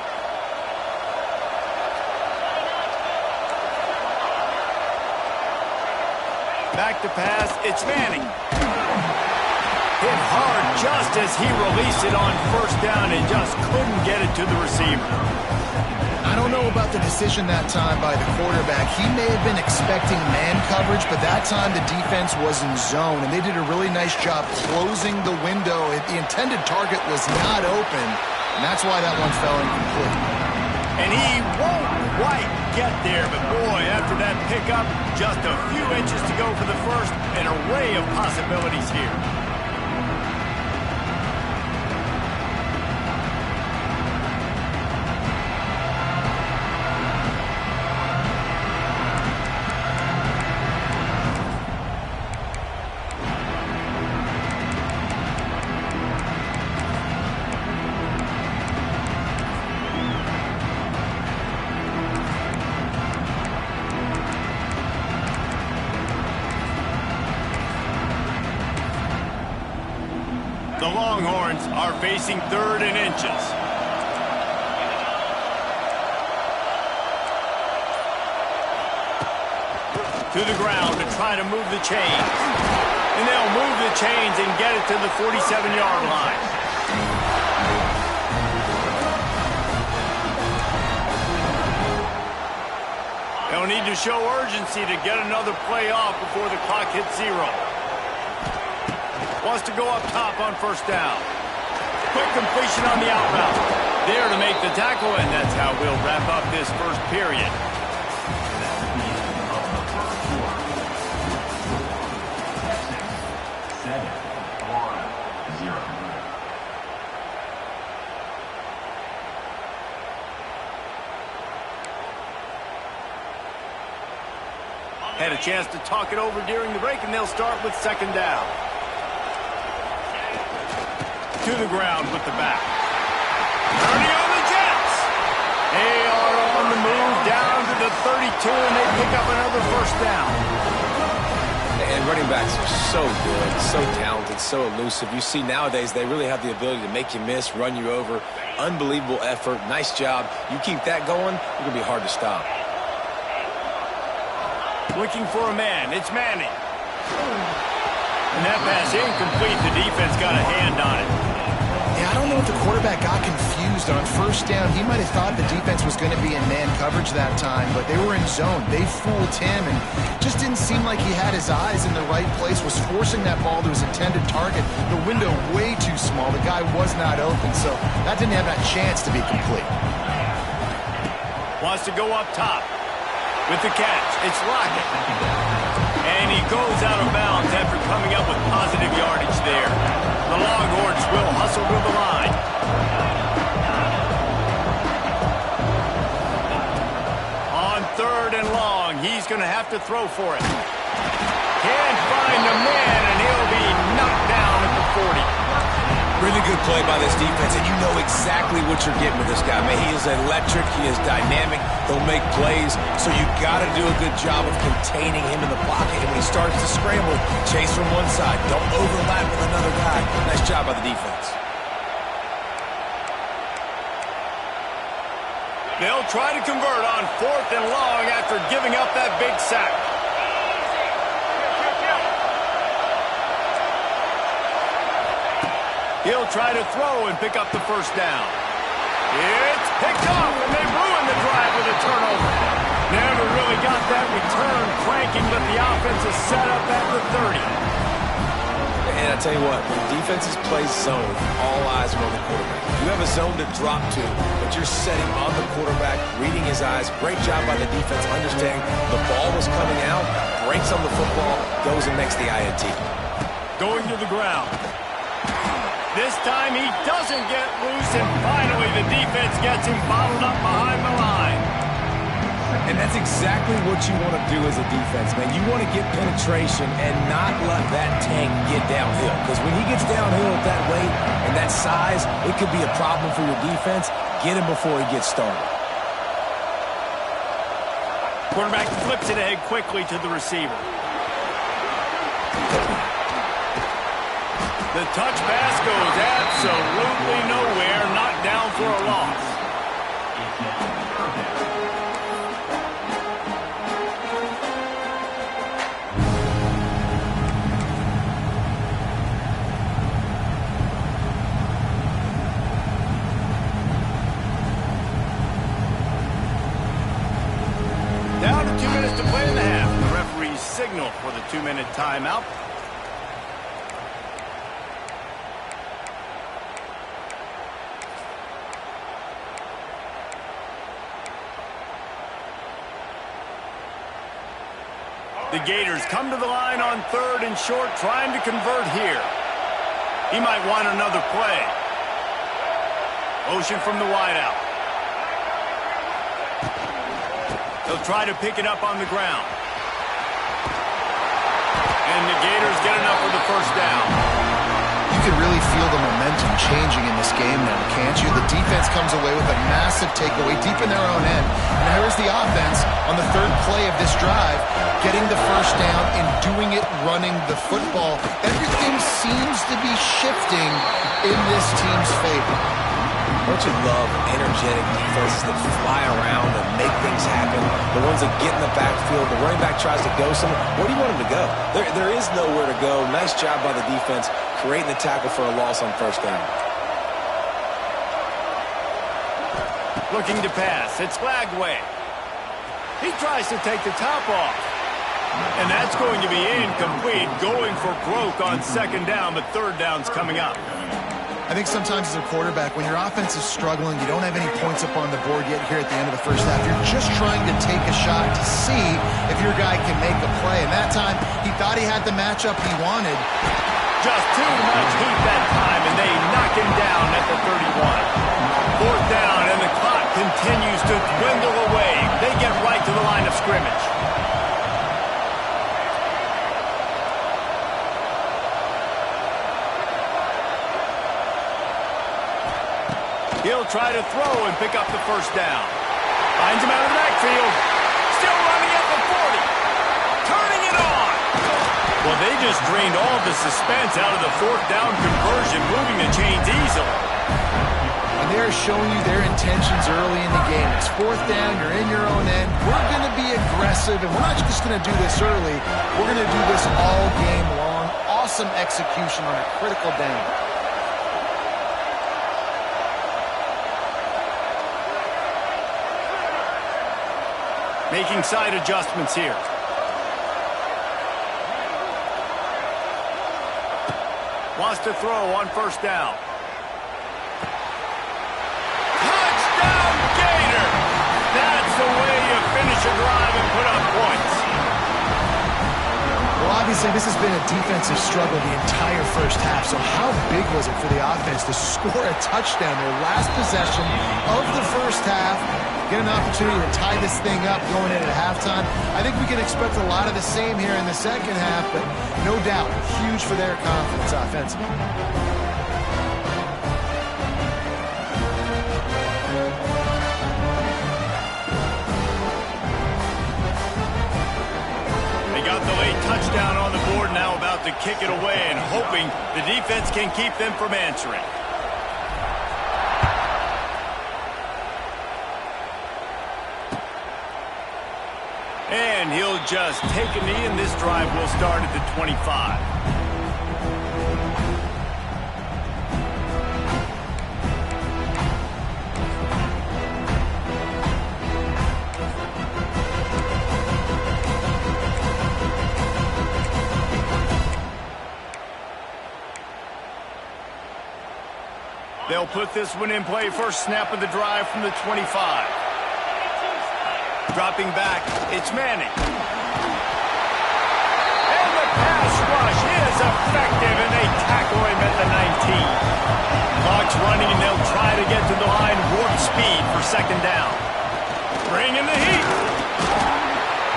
Back to pass. It's Manning. Hit hard just as he released it on first down and just couldn't get it to the receiver. I don't know about the decision that time by the quarterback. He may have been expecting man coverage, but that time the defense was in zone, and they did a really nice job closing the window. The intended target was not open, and that's why that one fell incomplete. And he won't quite get there, but boy, after that pickup, just a few inches to go for the first, an array of possibilities here. The Longhorns are facing 3rd and inches. To the ground to try to move the chains. And they'll move the chains and get it to the 47-yard line. They'll need to show urgency to get another play off before the clock hits 0. Wants to go up top on first down. Quick completion on the out route. There to make the tackle, and that's how we'll wrap up this first period. Had a chance to talk it over during the break, and they'll start with 2nd down. To the ground with the back. Turning on the Jets. They are on the move down to the 32, and they pick up another first down. And running backs are so good, so talented, so elusive. You see nowadays they really have the ability to make you miss, run you over. Unbelievable effort. Nice job. You keep that going, you're going to be hard to stop. Looking for a man. It's Manning. And that pass incomplete. The defense got a hand on it. Yeah, I don't know if the quarterback got confused on first down. He might have thought the defense was going to be in man coverage that time, but they were in zone. They fooled him, and just didn't seem like he had his eyes in the right place, was forcing that ball to his intended target. The window way too small. The guy was not open, so that didn't have that chance to be complete. Wants to go up top with the catch. It's Lockett. And he goes out of bounds after coming up with positive yardage there. The Longhorns will hustle to the line. On 3rd and long, he's going to have to throw for it. Can't find a man, and he'll be knocked down at the 40. Really good play by this defense, and you know exactly what you're getting with this guy. Man, he is electric. He is dynamic. He'll make plays, so you got to do a good job of containing him in the pocket. And when he starts to scramble, chase from one side. Don't overlap with another guy. Nice job by the defense. They'll try to convert on 4th and long after giving up that big sack. He'll try to throw and pick up the first down. It's picked off, and they ruined the drive with a turnover. Never really got that return cranking, but the offense is set up at the 30. And I tell you what, when defenses play zone, all eyes are on the quarterback. You have a zone to drop to, but you're setting on the quarterback, reading his eyes. Great job by the defense, understanding the ball was coming out, breaks on the football, goes and makes the INT. Going to the ground. This time he doesn't get loose, and finally the defense gets him bottled up behind the line. And that's exactly what you want to do as a defense, man. You want to get penetration and not let that tank get downhill. Because when he gets downhill at that weight and that size, it could be a problem for your defense. Get him before he gets started. Quarterback flips it ahead quickly to the receiver. The touch pass goes absolutely nowhere, knocked down for a loss. signal for the 2-minute timeout. The Gators come to the line on 3rd and short, trying to convert here. He might want another play. Motion from the wideout. He'll try to pick it up on the ground. And the Gators get enough for the first down. You can really feel the momentum changing in this game now, can't you? The defense comes away with a massive takeaway deep in their own end. And here's the offense on the 3rd play of this drive, getting the first down and doing it running the football. Everything seems to be shifting in this team's favor. Don't you love energetic defenses that fly around and make things happen? The ones that get in the backfield, the running back tries to go somewhere. Where do you want him to go? There is nowhere to go. Nice job by the defense creating the tackle for a loss on first down. Looking to pass. It's Lagway. He tries to take the top off. And that's going to be incomplete. Going for broke on 2nd down, but 3rd down's coming up. I think sometimes as a quarterback, when your offense is struggling, you don't have any points up on the board yet here at the end of the first half. You're just trying to take a shot to see if your guy can make a play. And that time, he thought he had the matchup he wanted. Just too much heat that time, and they knock him down at the 31. 4th down, and the clock continues to dwindle away. They get right to the line of scrimmage. He'll try to throw and pick up the first down. Finds him out of the backfield. Still running at the 40. Turning it on. Well, they just drained all the suspense out of the 4th down conversion, moving the chains easily. And they're showing you their intentions early in the game. It's 4th down. You're in your own end. We're going to be aggressive, and we're not just going to do this early. We're going to do this all game long. Awesome execution on a critical down. Making side adjustments here. Wants to throw on 1st down. Touchdown, Gator! That's the way you finish a drive and put up points. Well, obviously, this has been a defensive struggle the entire first half, so how big was it for the offense to score a touchdown, their last possession of the first half, get an opportunity to tie this thing up going in at halftime? I think we can expect a lot of the same here in the second half, but no doubt, huge for their confidence offensively. They got the late touchdown on the board, now about to kick it away and hoping the defense can keep them from answering. And he'll just take a knee, and this drive will start at the 25. They'll put this one in play. First snap of the drive from the 25. Dropping back, it's Manning. And the pass rush is effective, and they tackle him at the 19. Clock's running, and they'll try to get to the line warp speed for 2nd down. Bringing the heat.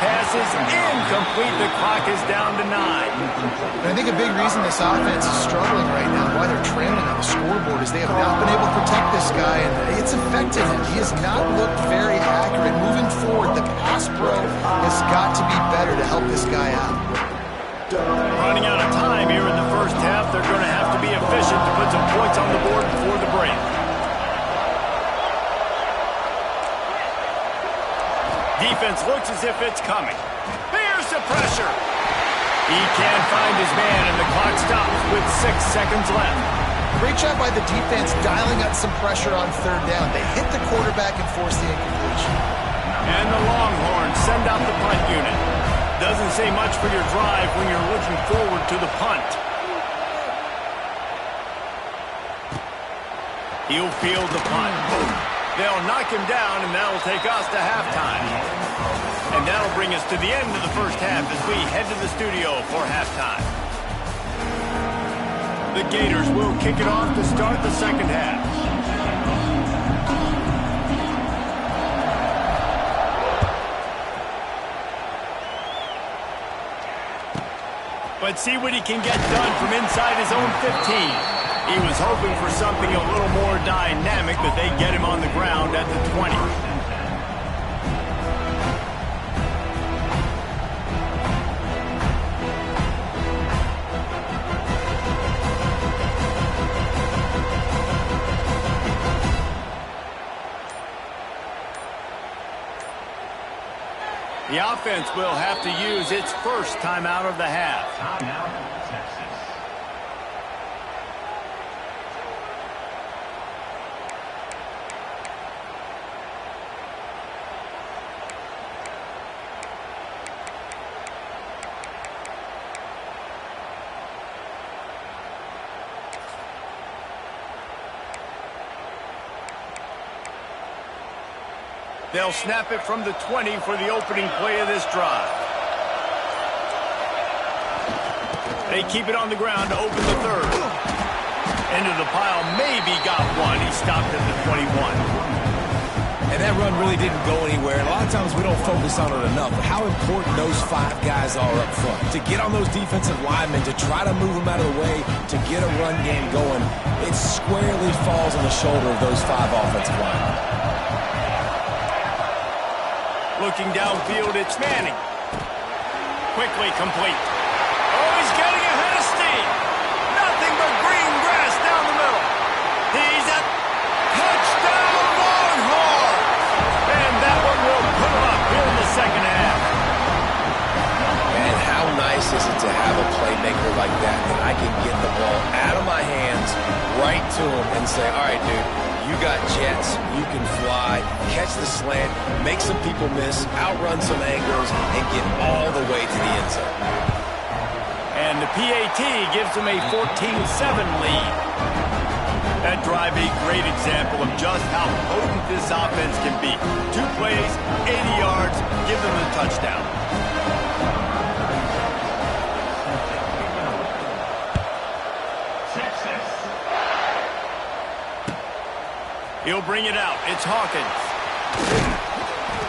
Pass is incomplete. The clock is down to 9. And I think a big reason this offense is struggling right now, why they're trailing on the scoreboard, is they have not been able to protect this guy, and it's affected him. He has not looked very accurate. Moving forward, the pass pro has got to be better to help this guy out. Running out of time here in the first half. They're going to have to be efficient to put some points on the board before the break. Defense looks as if it's coming. There's the pressure. He can't find his man, and the clock stops with 6 seconds left. Great job by the defense dialing up some pressure on 3rd down. They hit the quarterback and force the incompletion. And the Longhorns send out the punt unit. Doesn't say much for your drive when you're looking forward to the punt. He'll field the punt. They'll knock him down, and that'll take us to halftime. And that'll bring us to the end of the first half as we head to the studio for halftime. The Gators will kick it off to start the second half. Let's see what he can get done from inside his own 15. He was hoping for something a little more dynamic, but they get him on the ground at the 20. The offense will have to use its first timeout of the half. They'll snap it from the 20 for the opening play of this drive. They keep it on the ground to open the third. Into the pile, maybe got one. He stopped at the 21. And that run really didn't go anywhere. And a lot of times we don't focus on it enough, but how important those 5 guys are up front. To get on those defensive linemen, to try to move them out of the way, to get a run game going, it squarely falls on the shoulder of those 5 offensive linemen. Looking downfield, it's Manning. Quickly complete. Oh, he's getting ahead of steam. Nothing but green grass down the middle. He's at touchdown Longhorns. And that one will put him up here in the second half. And how nice is it to have a playmaker like that I can get the ball out of my hands right to him and say, all right, dude, you got jets, you can fly, catch the slant, make some people miss, outrun some angles, and get all the way to the end zone. And the PAT gives them a 14-7 lead. That drive a great example of just how potent this offense can be. 2 plays, 80 yards, give them the touchdown. He'll bring it out. It's Hawkins.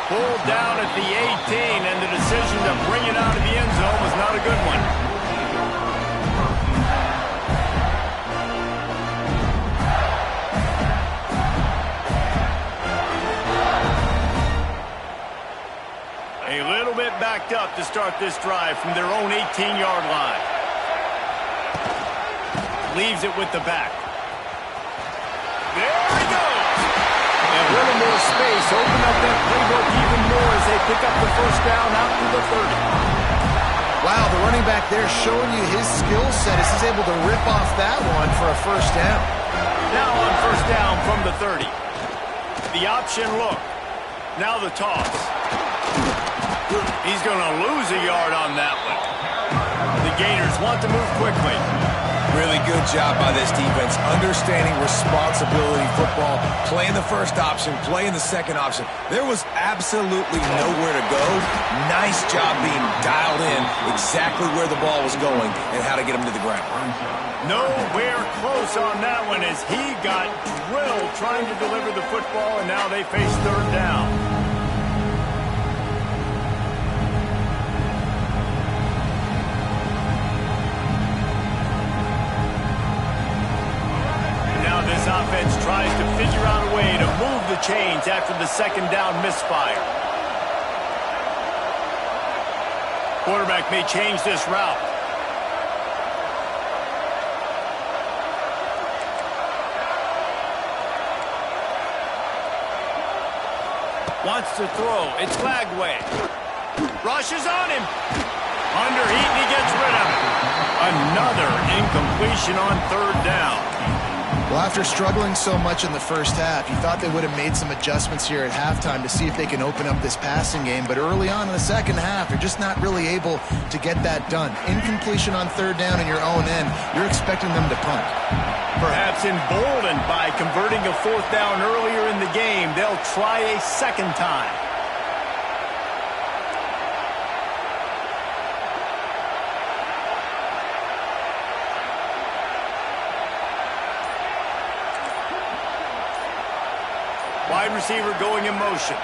Pulled down at the 18, and the decision to bring it out of the end zone was not a good one. A little bit backed up to start this drive from their own 18-yard line. Leaves it with the back. There he goes. A little more space, open up that playbook even more as they pick up the first down out to the 30. Wow, the running back there showing you his skill set as he's able to rip off that one for a first down. Now on first down from the 30. The option look. Now the toss. He's going to lose a yard on that one. The Gators want to move quickly. Really good job by this defense, understanding responsibility football, playing the first option, playing the second option. There was absolutely nowhere to go. Nice job being dialed in exactly where the ball was going and how to get him to the ground. Nowhere close on that one as he got drilled trying to deliver the football, and now they face third down. This offense tries to figure out a way to move the chains after the second down misfire. Quarterback may change this route. Wants to throw. It's Lagway. Rushes on him. Under heat, and he gets rid of it. Another incompletion on third down. Well, after struggling so much in the first half, you thought they would have made some adjustments here at halftime to see if they can open up this passing game. But early on in the second half, they're just not really able to get that done. Incompletion on third down in your own end, you're expecting them to punt. Perhaps emboldened by converting a fourth down earlier in the game, they'll try a second time. Wide receiver going in motion.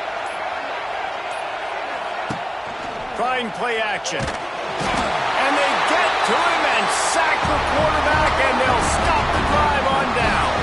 Trying play action. And they get to him and sack the quarterback, and they'll stop the drive on downs.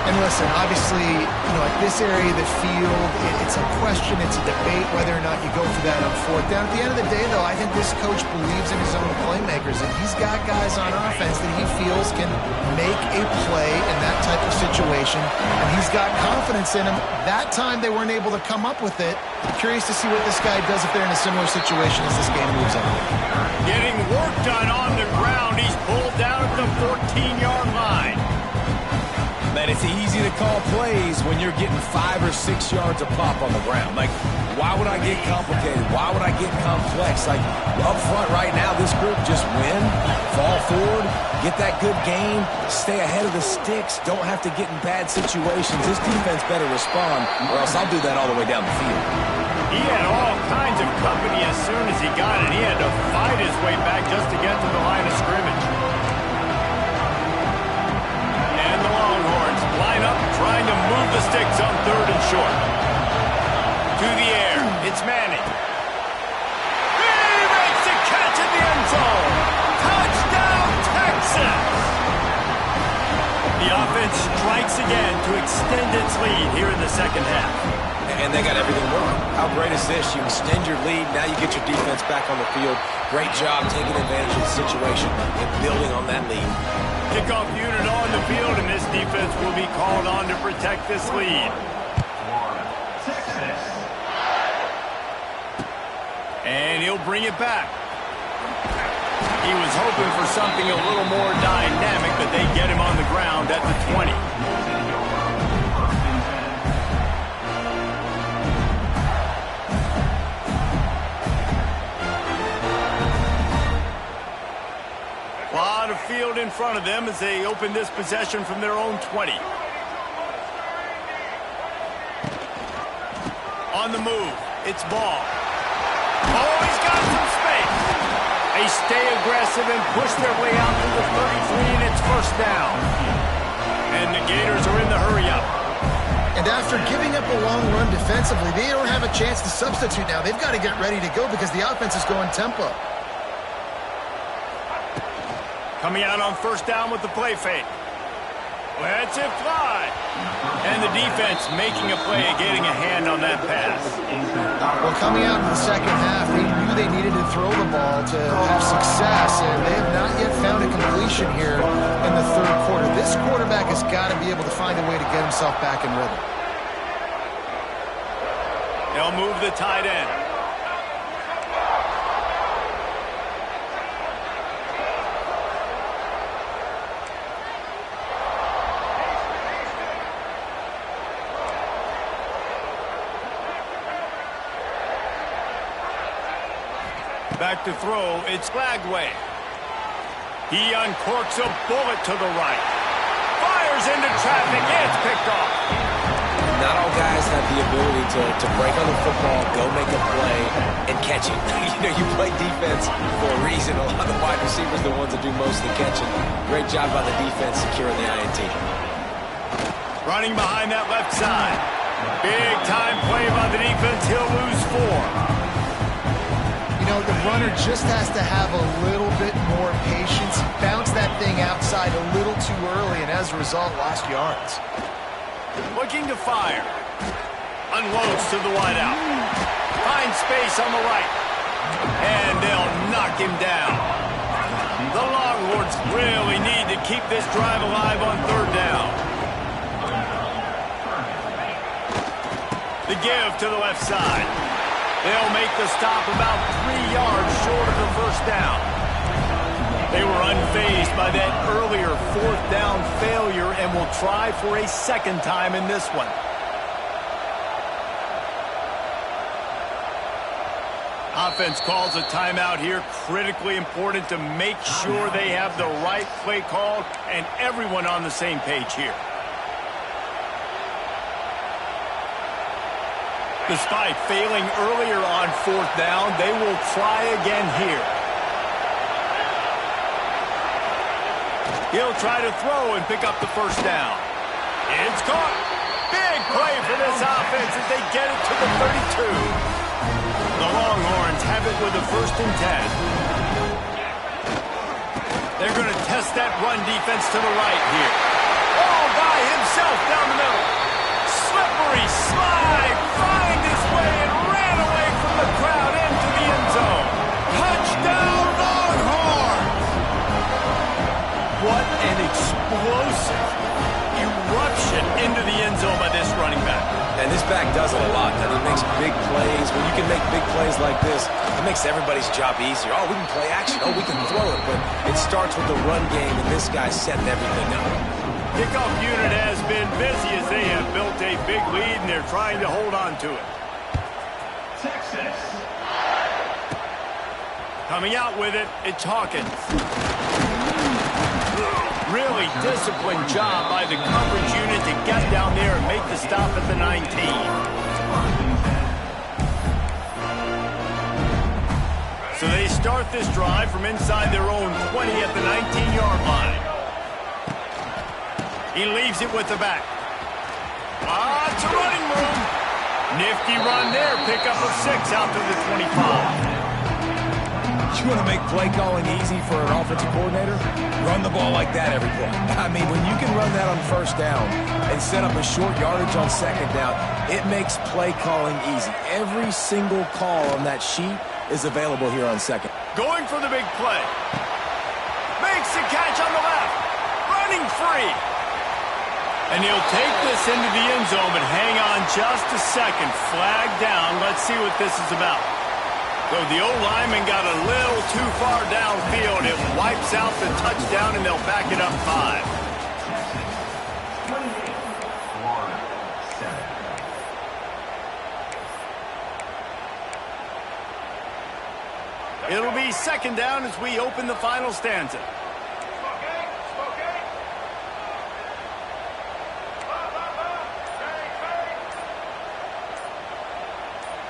And listen, obviously, at this area of the field, it's a question, it's a debate whether or not you go for that on fourth down. At the end of the day, though, I think this coach believes in his own playmakers, and he's got guys on offense that he feels can make a play in that type of situation, and he's got confidence in him. That time, they weren't able to come up with it. I'm curious to see what this guy does if they're in a similar situation as this game moves on. Getting work done on the ground. He's pulled down at the 14-yard line. Man, it's easy to call plays when you're getting 5 or 6 yards a pop on the ground. Like, why would I get complicated? Why would I get complex? Like, up front right now, this group just win, fall forward, get that good gain, stay ahead of the sticks, don't have to get in bad situations. This defense better respond, or else I'll do that all the way down the field. He had all kinds of company as soon as he got it. He had to fight his way back just to get to the line of scrimmage. And the Longhorns line up, trying to move the sticks on third and short. To the air, it's Manning. He makes the catch in the end zone. Touchdown, Texas! The offense strikes again to extend its lead here in the second half. And they got everything working. How great is this? You extend your lead, now you get your defense back on the field. Great job taking advantage of the situation and building on that lead. Kickoff unit on the field, and this defense will be called on to protect this lead. And he'll bring it back. He was hoping for something a little more dynamic, but they get him on the ground at the 20. A lot of field in front of them as they open this possession from their own 20. On the move, it's Ball. Oh, he's got some space. They stay aggressive and push their way out to the 33, and it's first down. And the Gators are in the hurry-up. And after giving up a long run defensively, they don't have a chance to substitute now. They've got to get ready to go because the offense is going tempo. Coming out on first down with the play fake. Lets it fly. And the defense making a play, getting a hand on that pass. Well, coming out in the second half, they knew they needed to throw the ball to have success, and they have not yet found a completion here in the third quarter. This quarterback has got to be able to find a way to get himself back in rhythm. They'll move the tight end. Back to throw, it's Flagway. He uncorks a bullet to the right. Fires into traffic, it's picked off. Not all guys have the ability to break on the football, go make a play, and catch it. You play defense for a reason. A lot of the wide receivers are the ones that do most of the catching. Great job by the defense securing the INT. Running behind that left side. Big time play by the defense. He'll lose 4. The runner just has to have a little bit more patience. He bounced that thing outside a little too early, and as a result, lost yards. Looking to fire. Unloads to the wideout. Finds space on the right. And they'll knock him down. The Longhorns really need to keep this drive alive on third down. The give to the left side. They'll make the stop about 3 yards short of the first down. They were unfazed by that earlier fourth down failure and will try for a second time in this one. Offense calls a timeout here. Critically important to make sure they have the right play call and everyone on the same page here. Despite failing earlier on fourth down, they will try again here. He'll try to throw and pick up the first down. It's caught. Big play for this offense as they get it to the 32. The Longhorns have it with a 1st and 10. They're going to test that run defense to the right here. All by himself down the middle. Slippery slide. Find his way and ran away from the crowd into the end zone. Touchdown Longhorns! What an explosive eruption into the end zone by this running back. And this back does it a lot. And he makes big plays. When you can make big plays like this, it makes everybody's job easier. Oh, we can play action. Oh, we can throw it. But it starts with the run game, and this guy's setting everything up. Kickoff unit has been busy as they have built a big lead, and they're trying to hold on to it. Texas. Coming out with it, it's Hawkins. Really disciplined job by the coverage unit to get down there and make the stop at the 19. So they start this drive from inside their own 20 at the 19-yard line. He leaves it with the back. It's a running room. Nifty run there. Pickup of 6 out to the 25. You want to make play calling easy for an offensive coordinator? Run the ball like that every play. I mean, when you can run that on first down and set up a short yardage on second down, it makes play calling easy. Every single call on that sheet is available here on second. Going for the big play. Makes the catch on the left. Running free. And he'll take this into the end zone, but hang on just a second. Flag down. Let's see what this is about. So the O-lineman got a little too far downfield. It wipes out the touchdown, and they'll back it up 5. It'll be second down as we open the final stanza.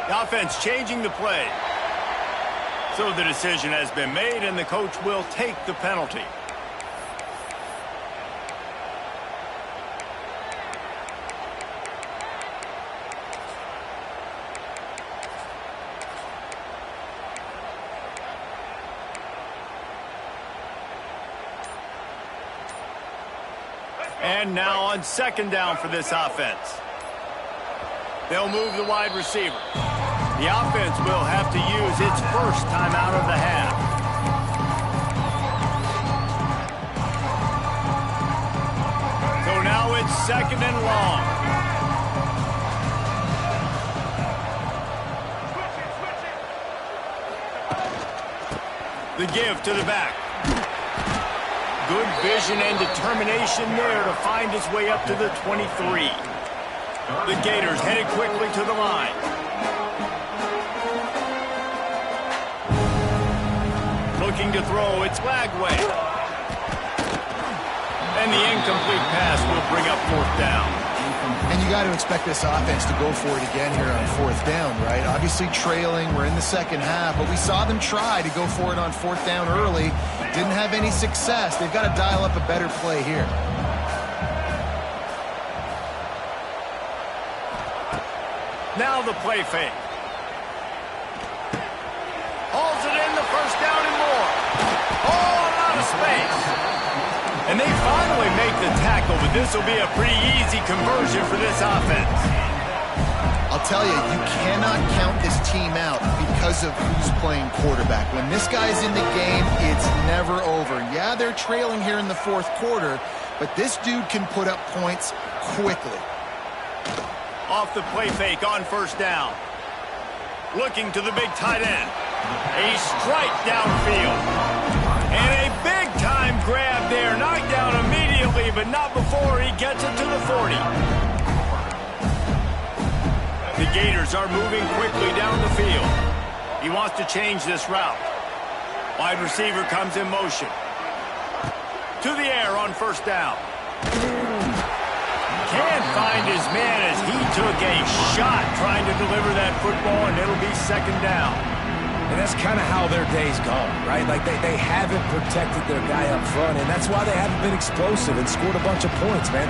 The offense changing the play. So the decision has been made, and the coach will take the penalty. And now on second down for this offense. They'll move the wide receiver. The offense will have to use its first timeout of the half. So now it's second and long. The give to the back. Good vision and determination there to find his way up to the 23. The Gators headed quickly to the line. Looking to throw, it's Lagway. And the incomplete pass will bring up fourth down. And you got to expect this offense to go for it again here on fourth down, right? Obviously trailing, we're in the second half, but we saw them try to go for it on fourth down early. Didn't have any success. They've got to dial up a better play here. Now the play fake. Hauls it in, the first down and more. Oh, a lot of space. And they finally make the tackle, but this will be a pretty easy conversion for this offense. I'll tell you, you cannot count this team out because of who's playing quarterback. When this guy's in the game, it's never over. Yeah, they're trailing here in the fourth quarter, but this dude can put up points quickly. Off the play fake on first down. Looking to the big tight end. A strike downfield. And a big but not before he gets it to the 40. The Gators are moving quickly down the field. He wants to change this route. Wide receiver comes in motion. To the air on first down. Can't find his man as he took a shot trying to deliver that football, and it'll be second down. And that's kind of how their day's gone, right? Like they haven't protected their guy up front, and that's why they haven't been explosive and scored a bunch of points, man.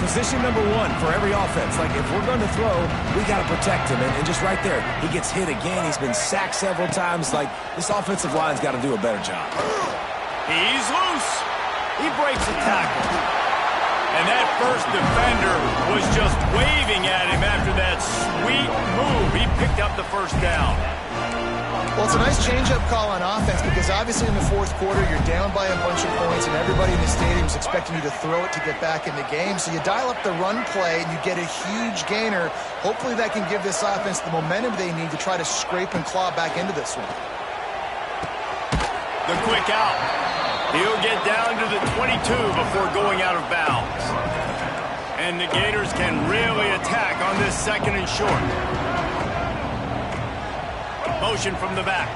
Position number one for every offense. Like, if we're going to throw, we got to protect him. And just right there, he gets hit again. He's been sacked several times. Like, this offensive line's got to do a better job. He's loose. He breaks a tackle. And that first defender was just waving at him after that sweet move. He picked up the first down. Well, it's a nice change-up call on offense because obviously in the fourth quarter, you're down by a bunch of points and everybody in the stadium is expecting you to throw it to get back in the game. So you dial up the run play and you get a huge gainer. Hopefully that can give this offense the momentum they need to try to scrape and claw back into this one. The quick out. He'll get down to the 22 before going out of bounds. And the Gators can really attack on this second and short. Motion from the back.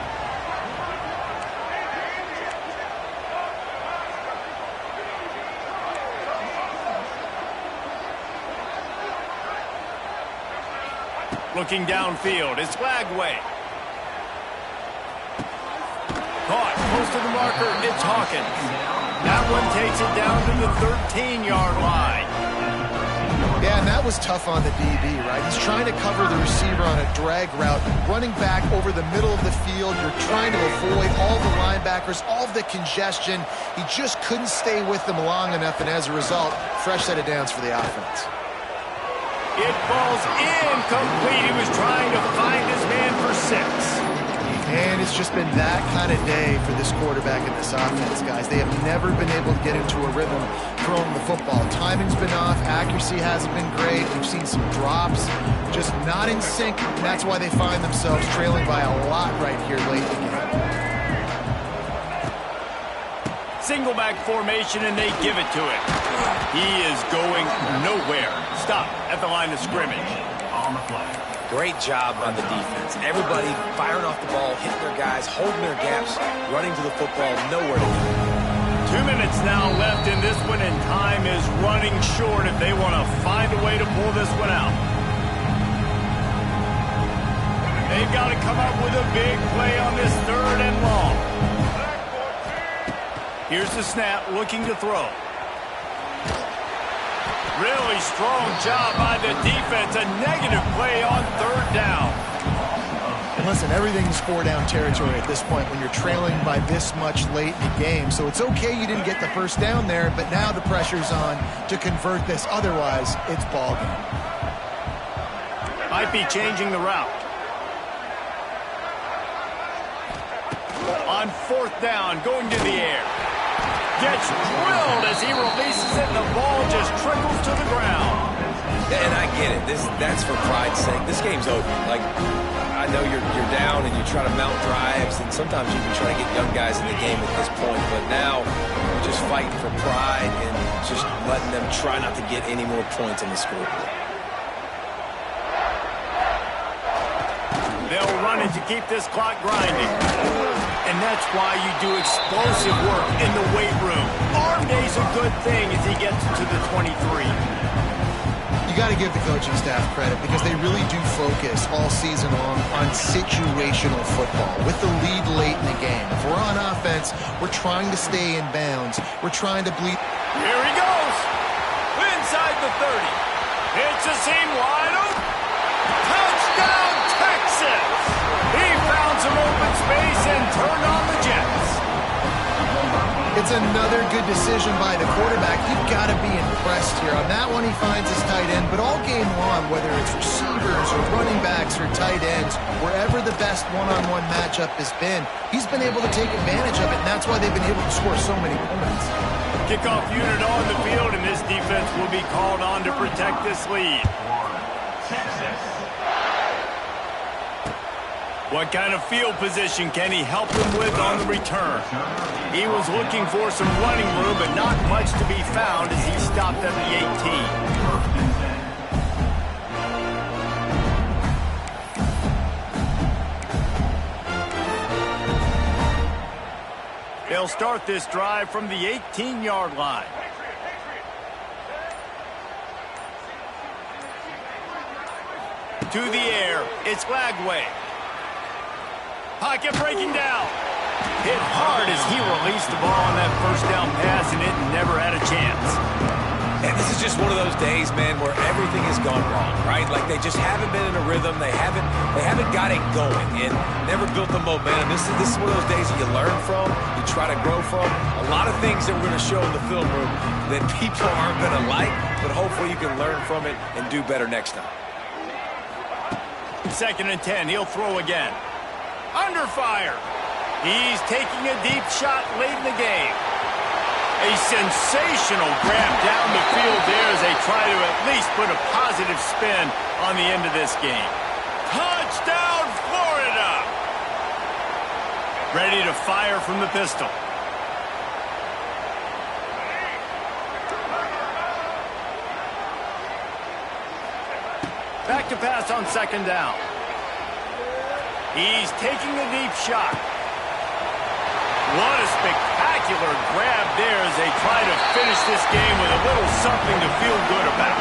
Looking downfield, it's Lagway. Caught, close to the marker, it's Hawkins. That one takes it down to the 13-yard line. Yeah, and that was tough on the DB, right? He's trying to cover the receiver on a drag route, running back over the middle of the field. You're trying to avoid all the linebackers, all of the congestion. He just couldn't stay with them long enough, and as a result, fresh set of downs for the offense. It falls incomplete. He was trying to find his man for 6. And it's just been that kind of day for this quarterback and this offense, guys. They have never been able to get into a rhythm throwing the football. Timing's been off. Accuracy hasn't been great. We've seen some drops, just not in sync. And that's why they find themselves trailing by a lot right here late in the game. Single back formation, and they give it to him. He is going nowhere. Stop at the line of scrimmage. On the fly. Great job on the defense. Everybody firing off the ball, hitting their guys, holding their gaps, running to the football, nowhere to go. 2 minutes now left in this one, and time is running short if they want to find a way to pull this one out. They've got to come up with a big play on this third and long. Here's the snap, looking to throw. Really strong job by the defense. A negative play on third down. And listen, everything's 4-down territory at this point when you're trailing by this much late in the game. So it's okay you didn't get the first down there, but now the pressure's on to convert this. Otherwise, it's ball game. Might be changing the route. On fourth down, going to the air. Gets drilled as he releases it, and the ball just trickles to the ground. And I get it. That's for pride's sake. This game's over. Like, I know you're down and you try to mount drives, and sometimes you can try to get young guys in the game at this point. But now we're just fighting for pride and just letting them try not to get any more points on the scoreboard. They'll run it to keep this clock grinding. And that's why you do explosive work in the weight room. Arm day's a good thing as he gets to the 23. You got to give the coaching staff credit because they really do focus all season long on situational football with the lead late in the game. If we're on offense, we're trying to stay in bounds. We're trying to bleed. Here he goes. Inside the 30. It's a seam wide open. Touchdown, Texas. He found some open space and turned on the Jets. It's another good decision by the quarterback. You've got to be impressed here. On that one, he finds his tight end, but all game long, whether it's receivers or running backs or tight ends, wherever the best one-on-one matchup has been, he's been able to take advantage of it, and that's why they've been able to score so many points. Kickoff unit on the field, and this defense will be called on to protect this lead. What kind of field position can he help him with on the return? He was looking for some running room, but not much to be found as he stopped at the 18. They'll start this drive from the 18-yard line. To the air, it's Lagway. Pocket breaking down. Hit hard as he released the ball on that first down pass, and it never had a chance. And this is just one of those days, man, where everything has gone wrong, right? Like they just haven't been in a rhythm. They haven't got it going and never built the momentum. This is one of those days that you learn from, you try to grow from. A lot of things that we're going to show in the film room that people aren't going to like, but hopefully you can learn from it and do better next time. 2nd and 10, he'll throw again. Under fire. He's taking a deep shot late in the game. A sensational grab down the field there as they try to at least put a positive spin on the end of this game. Touchdown, Florida! Ready to fire from the pistol. Back to pass on 2nd down. He's taking a deep shot. What a spectacular grab there as they try to finish this game with a little something to feel good about.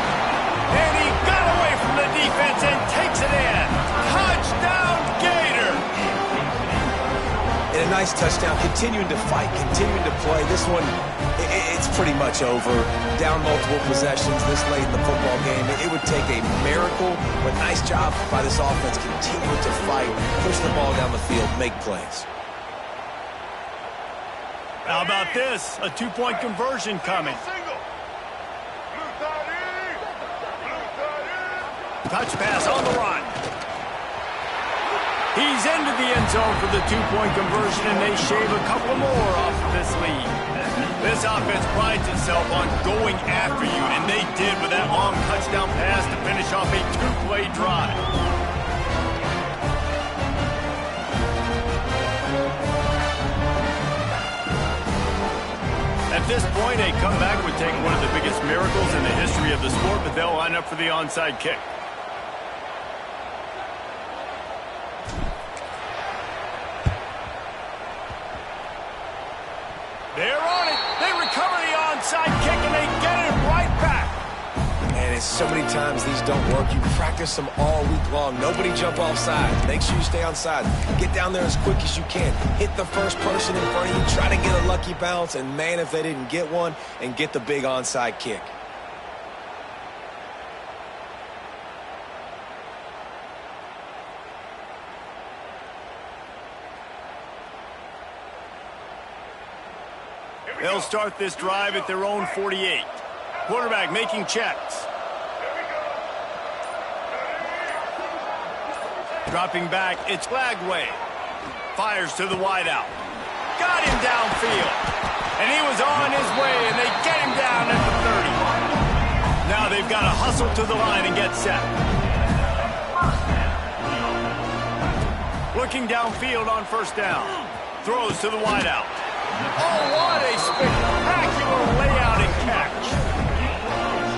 And he got away from the defense and takes it in. Touchdown, Gator! And a nice touchdown, continuing to fight, continuing to play. This one, it's pretty much over. Down multiple possessions this late in the football game. It would take a miracle, but nice job by this offense continuing to fight, push the ball down the field, make plays. How about this? A 2-point conversion coming. Touch pass on the run. He's into the end zone for the 2-point conversion, and they shave a couple more off of this lead. This offense prides itself on going after you, and they did with that long touchdown pass to finish off a 2-play drive. At this point, a comeback would take one of the biggest miracles in the history of the sport, but they'll line up for the onside kick. They're on it. They recover the onside kick, and they get it right back. And it's so many times these don't work. You practice them all week long. Nobody jump off sides. Make sure you stay on sides. Get down there as quick as you can. Hit the first person in front of you. Try to get a lucky bounce. And, man, if they didn't get one, and get the big onside kick. They'll start this drive at their own 48. Quarterback making checks. Dropping back, it's Lagway. Fires to the wideout. Got him downfield. And he was on his way, and they get him down at the 30. Now they've got to hustle to the line and get set. Looking downfield on 1st down. Throws to the wideout. Oh, what a spectacular layout and catch.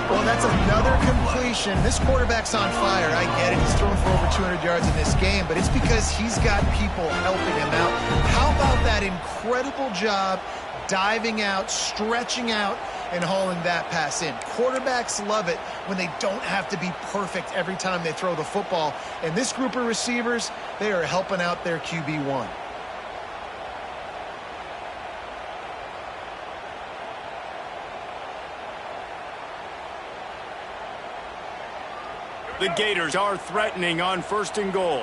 Well, that's another completion. This quarterback's on fire. I get it. He's thrown for over 200 yards in this game, but it's because he's got people helping him out. How about that incredible job diving out, stretching out, and hauling that pass in? Quarterbacks love it when they don't have to be perfect every time they throw the football. And this group of receivers, they are helping out their QB1. The Gators are threatening on 1st and goal.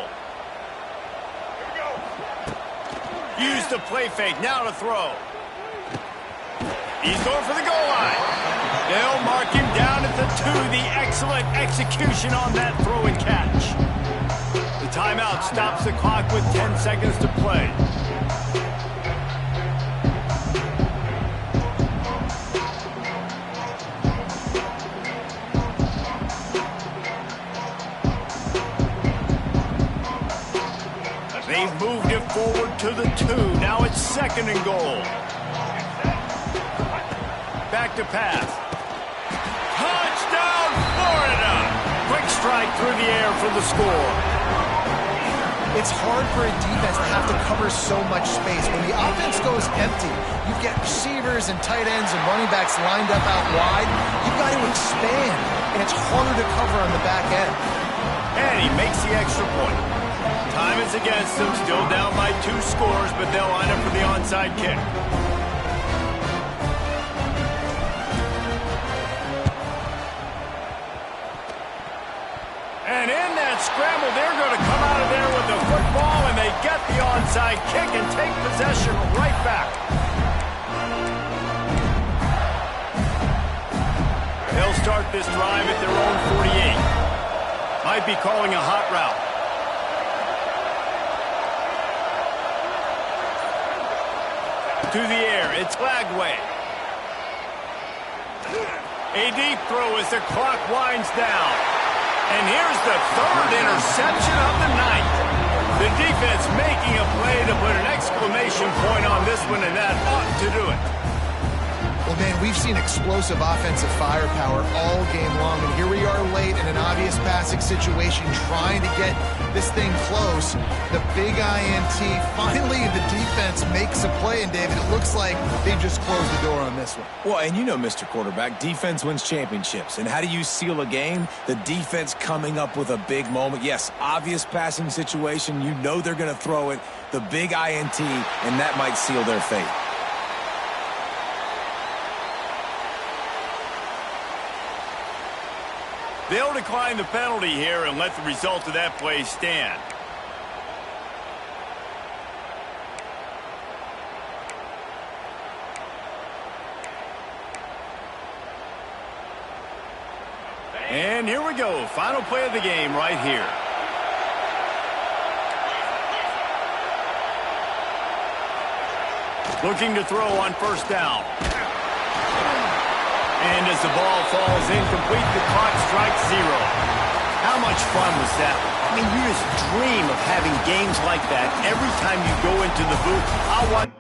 Use the play fake, now to throw. He's going for the goal line. They'll mark him down at the 2. The excellent execution on that throw and catch. The timeout stops the clock with 10 seconds to play. They've moved it forward to the 2. Now it's 2nd and goal. Back to pass. Touchdown, Florida! Quick strike through the air for the score. It's hard for a defense to have to cover so much space. When the offense goes empty, you get receivers and tight ends and running backs lined up out wide. You've got to expand, and it's harder to cover on the back end. And he makes the extra point. Time is against them, still down by 2 scores, but they'll line up for the onside kick. And in that scramble, they're going to come out of there with the football, and they get the onside kick and take possession right back. They'll start this drive at their own 48. Might be calling a hot route. To the air, it's Lagway. A deep throw as the clock winds down. And here's the 3rd interception of the night. The defense making a play to put an exclamation point on this one, and that ought to do it. Well, man, we've seen explosive offensive firepower all game long, and here we are late in an obvious passing situation trying to get this thing close. The big INT, finally the defense makes a play, and David, it looks like they just closed the door on this one. Well, and you know, Mr. Quarterback, defense wins championships. And how do you seal a game? The defense coming up with a big moment. Yes, obvious passing situation. You know they're going to throw it. The big INT, and that might seal their fate. They'll decline the penalty here and let the result of that play stand. And here we go. Final play of the game right here. Looking to throw on 1st down. And as the ball falls incomplete, the clock strikes 0. How much fun was that? I mean, you just dream of having games like that every time you go into the booth. I'll watch.